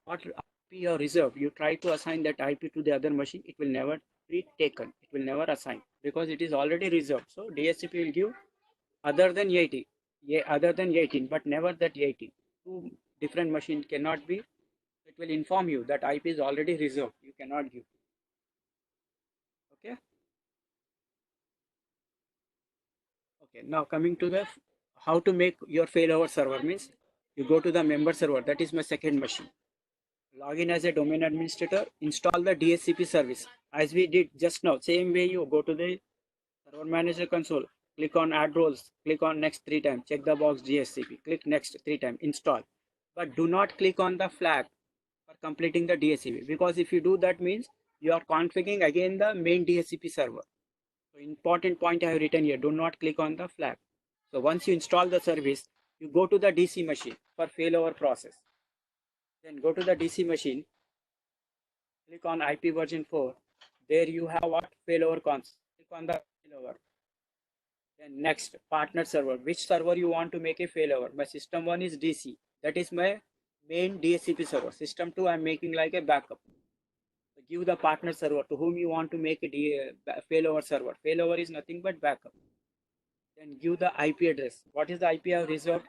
What IP or reserved, you try to assign that IP to the other machine, it will never be taken. It will never assign because it is already reserved. So DHCP will give other than 18, other than 18, but never that 18. Two different machine cannot be. It will inform you that IP is already reserved. You cannot give. Okay. Okay. Now coming to the how to make your failover server means you go to the member server. That is my second machine. Log in as a domain administrator, install the DHCP service as we did just now. Same way you go to the server manager console, click on add roles, click on next 3 times, check the box DHCP, click next 3 times, install. But do not click on the flag for completing the DHCP because if you do that means you are configuring again the main DHCP server. So important point I have written here, do not click on the flag. So once you install the service, you go to the DC machine for failover process. Then go to the DC machine, click on IP version 4. There you have what failover cons. Click on the failover. Then next, partner server. Which server you want to make a failover? My system 1 is DC. That is my main DHCP server. System 2 I'm making like a backup. So give the partner server to whom you want to make a failover server. Failover is nothing but backup. Then give the IP address. What is the IP I have reserved?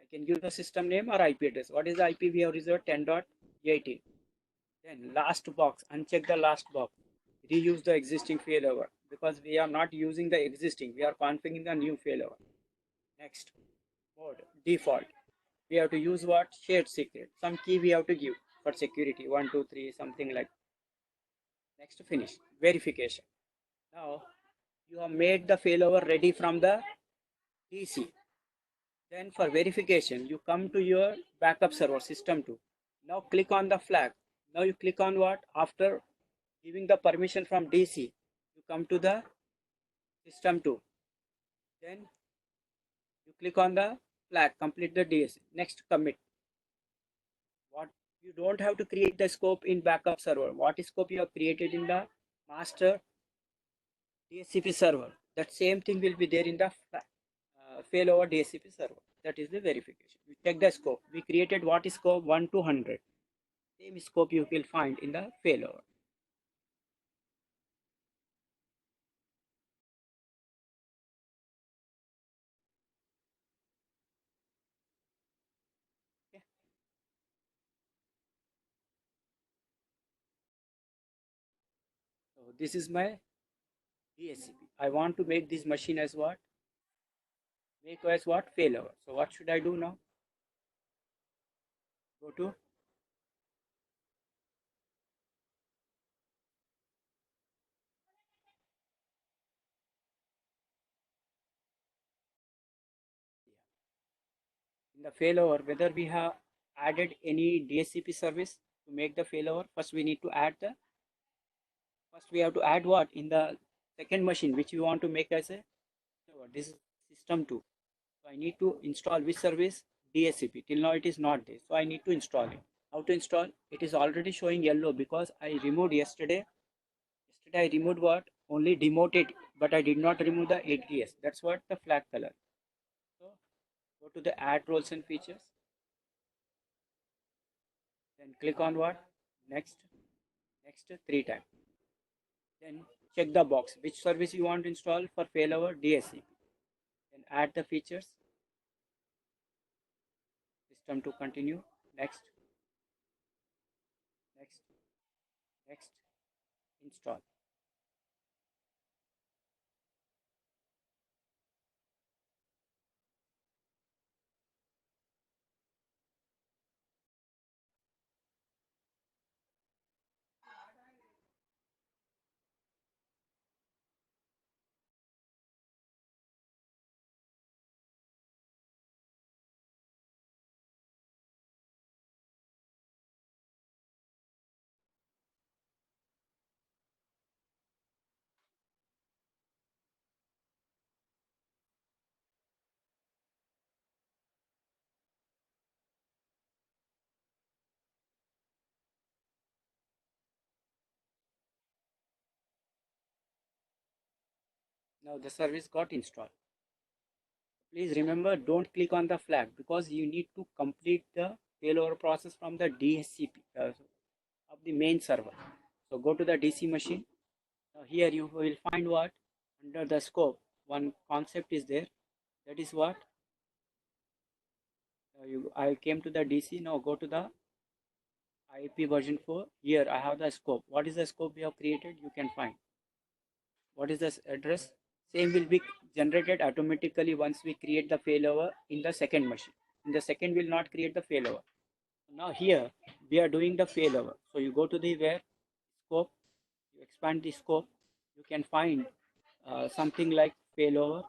I can give the system name or IP address. What is the IP we have reserved? 10.18. Then last box, uncheck the last box. Reuse the existing failover because we are not using the existing. We are configuring the new failover. Next, mode, default. We have to use what? Shared secret. Some key we have to give for security. 1, 2, 3, something like. Next, finish. Verification. Now, you have made the failover ready from the DC. Then for verification, you come to your backup server system 2. Now click on the flag. Now you click on what? After giving the permission from DC, you come to the system 2. Then you click on the flag, complete the DS. Next commit. What you don't have to create the scope in backup server. What scope you have created in the master DHCP server? That same thing will be there in the failover DHCP server. That is the verification. We check the scope. We created what scope 1 to 100. Same scope you will find in the failover. Okay. So this is my DHCP. I want to make this machine as what? Make as what? Failover. So what should I do now? Go to in the failover, whether we have added any DHCP service to make the failover. First we need to add the first we have to add what in the second machine which we want to make as a this is system 2. So I need to install which service? DHCP. Till now it is not there. So I need to install it. How to install? It is already showing yellow because I removed yesterday. Yesterday I removed what? Only demoted, but I did not remove the ATS. That's what the flag color. So go to the add roles and features. Then click on what? Next. Next 3 times. Then check the box. Which service you want to install for failover? DHCP. Then add the features. System to continue. Next. Next. Next. Install. Now the service got installed. Please remember, don't click on the flag because you need to complete the failover process from the DHCP of the main server. So go to the DC machine. Now here you will find what under the scope. One concept is there. That is what I came to the DC. Now go to the IP version 4. Here I have the scope. What is the scope we have created? You can find. What is this address? Same will be generated automatically once we create the failover in the second machine. In the second will not create the failover. Now here we are doing the failover. So you go to the where scope, you expand the scope, you can find something like failover.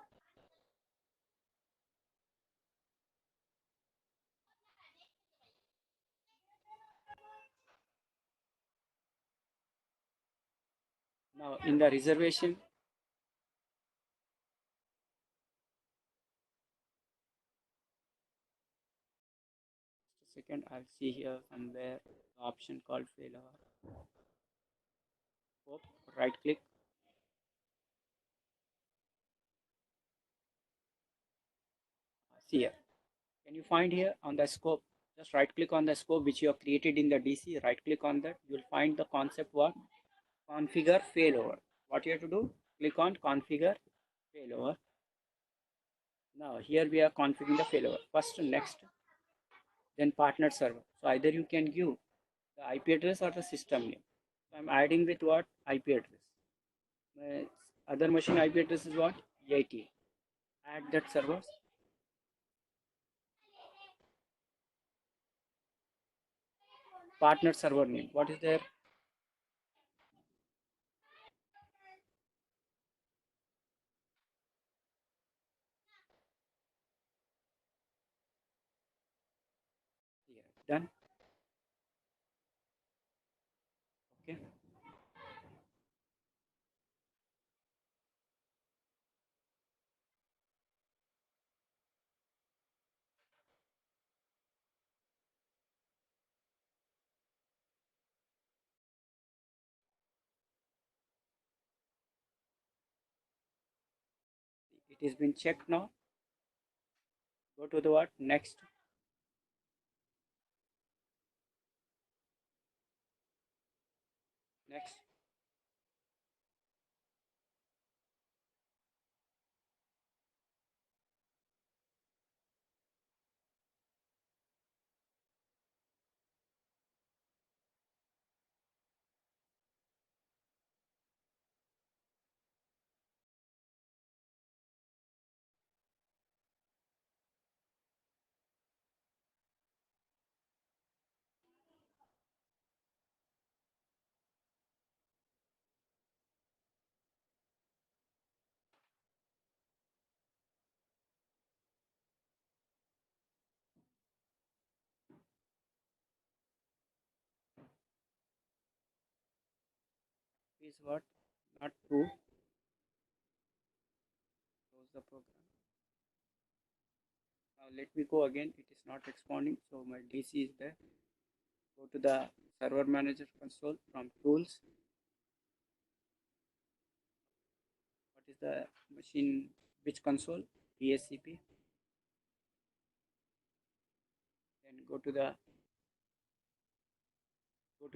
Now in the reservation, just a second, I'll see here somewhere the option called failover. Right click. See here. Can you find here on the scope? Just right click on the scope which you have created in the DC. Right click on that. You'll find the concept what? Configure failover. What you have to do? Click on configure failover. Now here we are configuring the failover. First next, then partner server. So either you can give the IP address or the system name. So I'm adding with what? IP address. My other machine IP address is what? 80. Add that server. Partner server name. What is there? Here. Done. Okay. It has been checked now. Go to the what? Next. Next. Is what? Not true. Close the program. Now let me go again. It is not responding. So my DC is there. Go to the server manager console from tools. What is the machine? Which console? DHCP. Then go to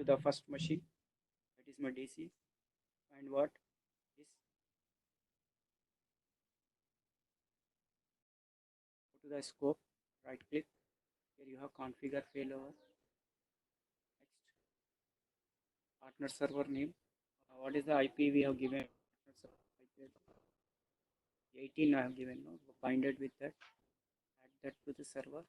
the first machine. That is my DC. Find what is. Go to the scope. Right click. Here you have configure failover. Next, partner server name. What is the IP we have given? IP 18 I have given. No, bind it with that. Add that to the server.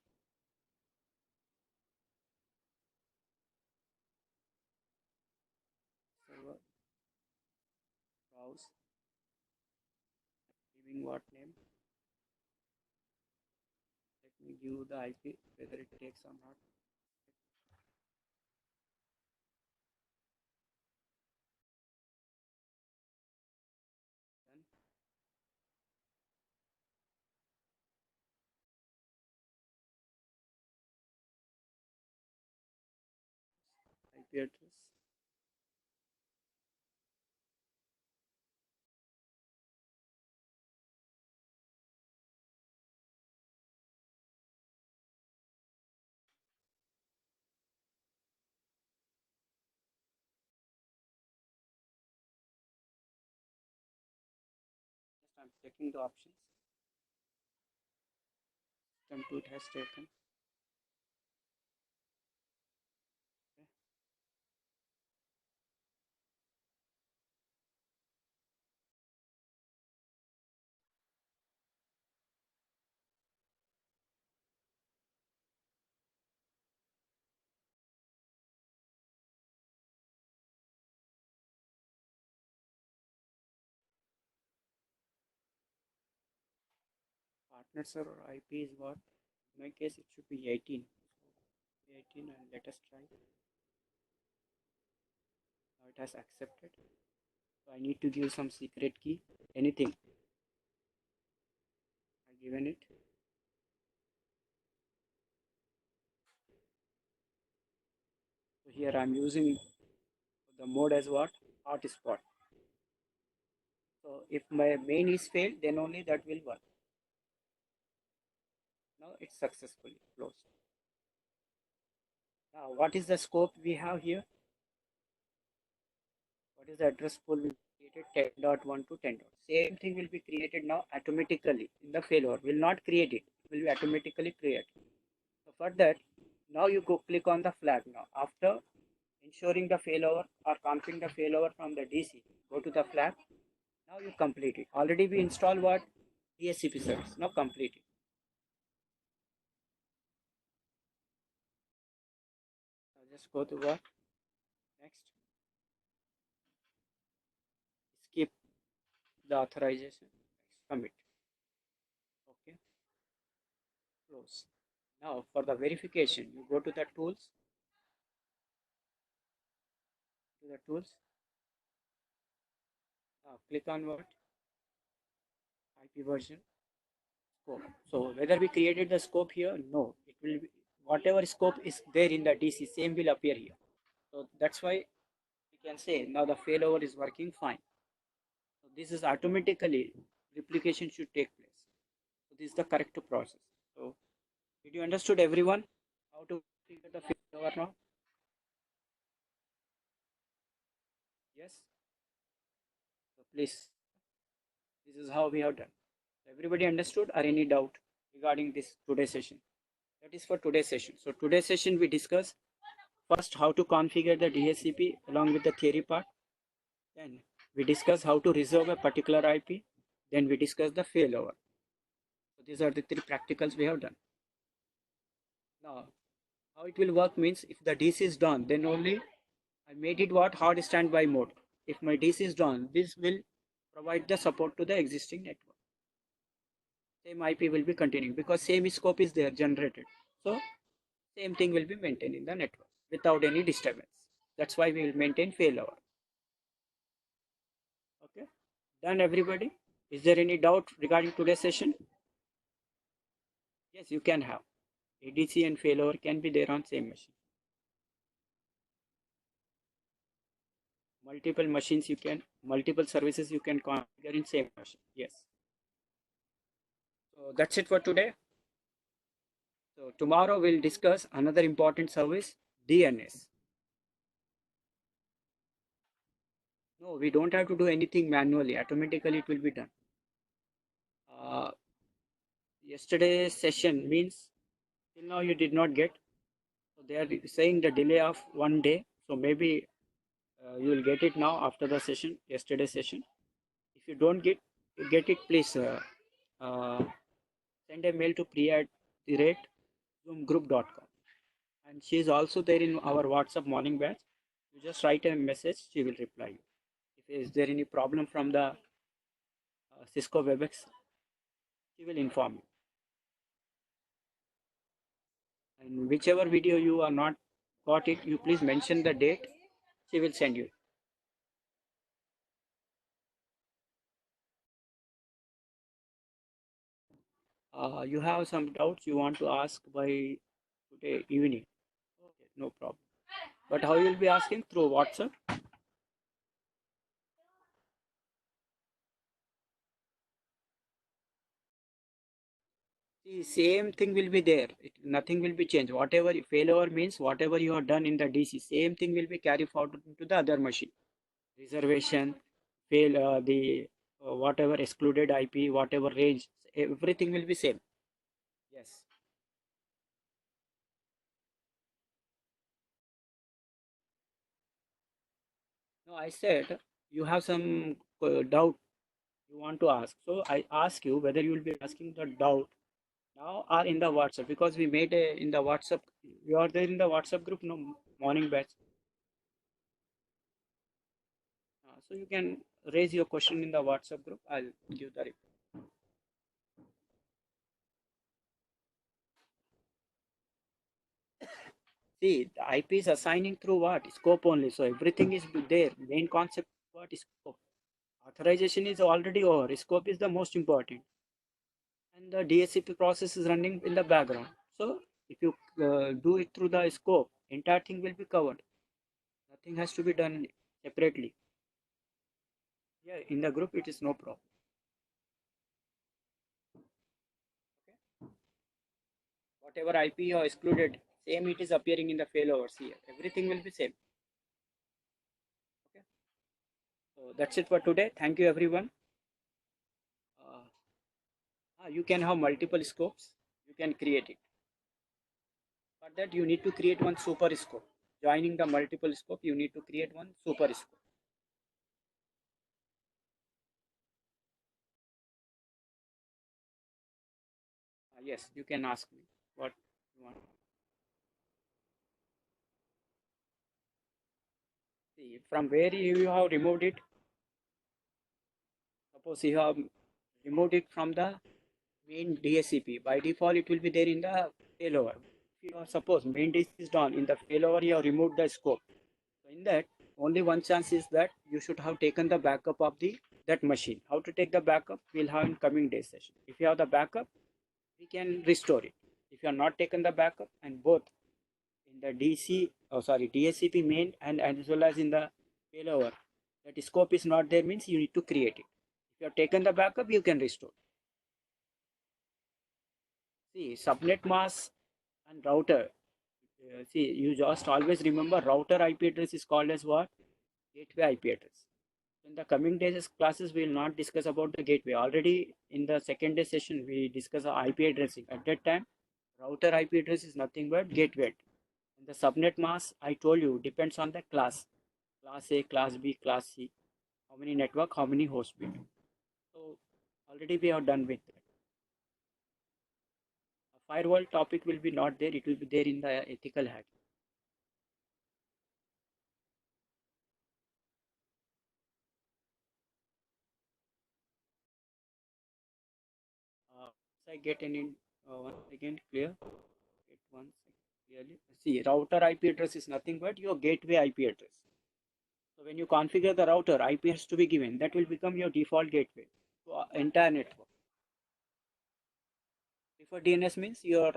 Server browse. Giving what name? Let me give the IP whether it takes or not. Then IP address. Just I'm checking the options. System 2 it has taken. Okay. Partner server IP is what? In my case it should be 18. So 18 and let us try. Now it has accepted. So I need to give some secret key, anything. I given it. So here I'm using the mode as what? Hotspot. So if my main is failed, then only that will work. Now it's successfully closed. Now what is the scope we have here? What is the address pool will be created 10.1 to 10. Same thing will be created now automatically in the failover. Will not create it. It will be automatically created. So for that, now you go click on the flag now. After ensuring the failover or configuring the failover from the DC, go to the flag. Now you complete it. Already we installed what? DHCP service. Now complete it. Now just go to what? Next. Skip the authorization. Commit. Okay. Close. Now for the verification, you go to the tools. To the tools. Click on what? IP version scope. So whether we created the scope here, no. It will be whatever scope is there in the DC, same will appear here. So that's why we can say now the failover is working fine. So this is automatically replication should take place. So this is the correct process. So did you understood everyone how to figure the failover now? Yes. So please, this is how we have done. Everybody understood or any doubt regarding this today's session? That is for today's session. So today's session we discuss first how to configure the DHCP along with the theory part. Then we discuss how to reserve a particular IP. Then we discuss the failover. So these are the three practicals we have done. Now, how it will work means if the DC is done, then only I made it what hard standby mode. If my DC is done, this will provide the support to the existing network. Same IP will be continuing because same scope is there generated. So same thing will be maintained in the network without any disturbance. That's why we will maintain failover. Okay, done everybody? Is there any doubt regarding today's session? Yes, you can have. ADC and failover can be there on same machine. Multiple machines you can, multiple services you can configure in same machine. Yes. So that's it for today. So tomorrow we'll discuss another important service, DNS. No, we don't have to do anything manually. Automatically it will be done. Uh, Yesterday's session means till now you did not get. So they are saying the delay of 1 day. So maybe you will get it now after the session, yesterday's session. If you don't get it, please uh, send a mail to priya@zoomgroup.com. And she is also there in our WhatsApp morning batch. You just write a message, she will reply you. If is there any problem from the Cisco WebEx, she will inform you. And whichever video you are not got it, you please mention the date. She will send you. You have some doubts you want to ask by today evening. Okay, no problem. But how you will be asking through WhatsApp? See, same thing will be there. Nothing will be changed. Whatever failover means, whatever you have done in the DC, same thing will be carried forward to the other machine. Reservation, the whatever excluded IP, whatever range, everything will be same. Yes. No, I said you have some doubt you want to ask. So I ask you whether you will be asking the doubt now or in the WhatsApp because we made a in the WhatsApp. You are there in the WhatsApp group, no morning batch. So you can raise your question in the WhatsApp group. I'll give the reply. See, the IP is assigning through what? Scope only. So everything is there. Main concept what is scope. Authorization is already over. Scope is the most important, and the DHCP process is running in the background. So if you do it through the scope, entire thing will be covered. Nothing has to be done separately. Yeah, in the group it is no problem. Okay. Whatever IP you have excluded, same it is appearing in the failovers here. Everything will be same. Okay. So that's it for today. Thank you everyone. You can have multiple scopes. You can create it. For that you need to create one super scope. Joining the multiple scope, you need to create one super scope. Yes, you can ask me what you want. See, from where you have removed it, suppose you have removed it from the main DHCP. By default, it will be there in the failover. If you suppose main disk is done in the failover, you have removed the scope. So in that, only one chance is that you should have taken the backup of the that machine. How to take the backup? We'll have in coming day session. If you have the backup, we can restore it. If you have not taken the backup, and both in the DHCP main and as well as in the failover, that scope is not there means you need to create it. If you have taken the backup, you can restore. See, subnet mask and router. See, you just always remember router IP address is called as what? Gateway IP address. In the coming days classes, we will not discuss about the gateway. Already in the second day session, we discuss IP addressing. At that time, router IP address is nothing but gateway. And the subnet mask, I told you, depends on the class. Class A, Class B, Class C. How many network, how many host bit. So already we are done with that. A firewall topic will be not there. It will be there in the ethical hack. Once I get any, once again clear, get once clearly. See, router IP address is nothing but your gateway IP address. So when you configure the router, IP has to be given. That will become your default gateway to entire network. Before DNS means your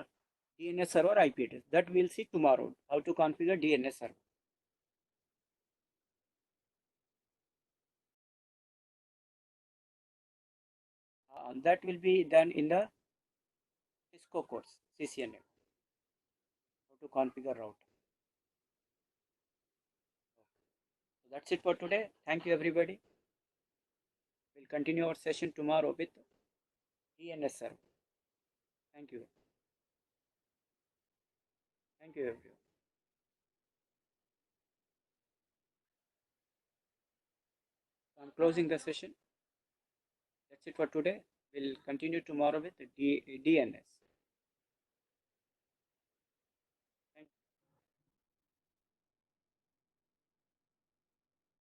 DNS server IP address. That we'll see tomorrow. How to configure DNS server. That will be done in the Cisco course, CCNA. How to configure router. So that's it for today. Thank you everybody. We'll continue our session tomorrow with DNS server. Thank you. Thank you everyone. I'm closing the session. That's it for today. We'll continue tomorrow with DNS.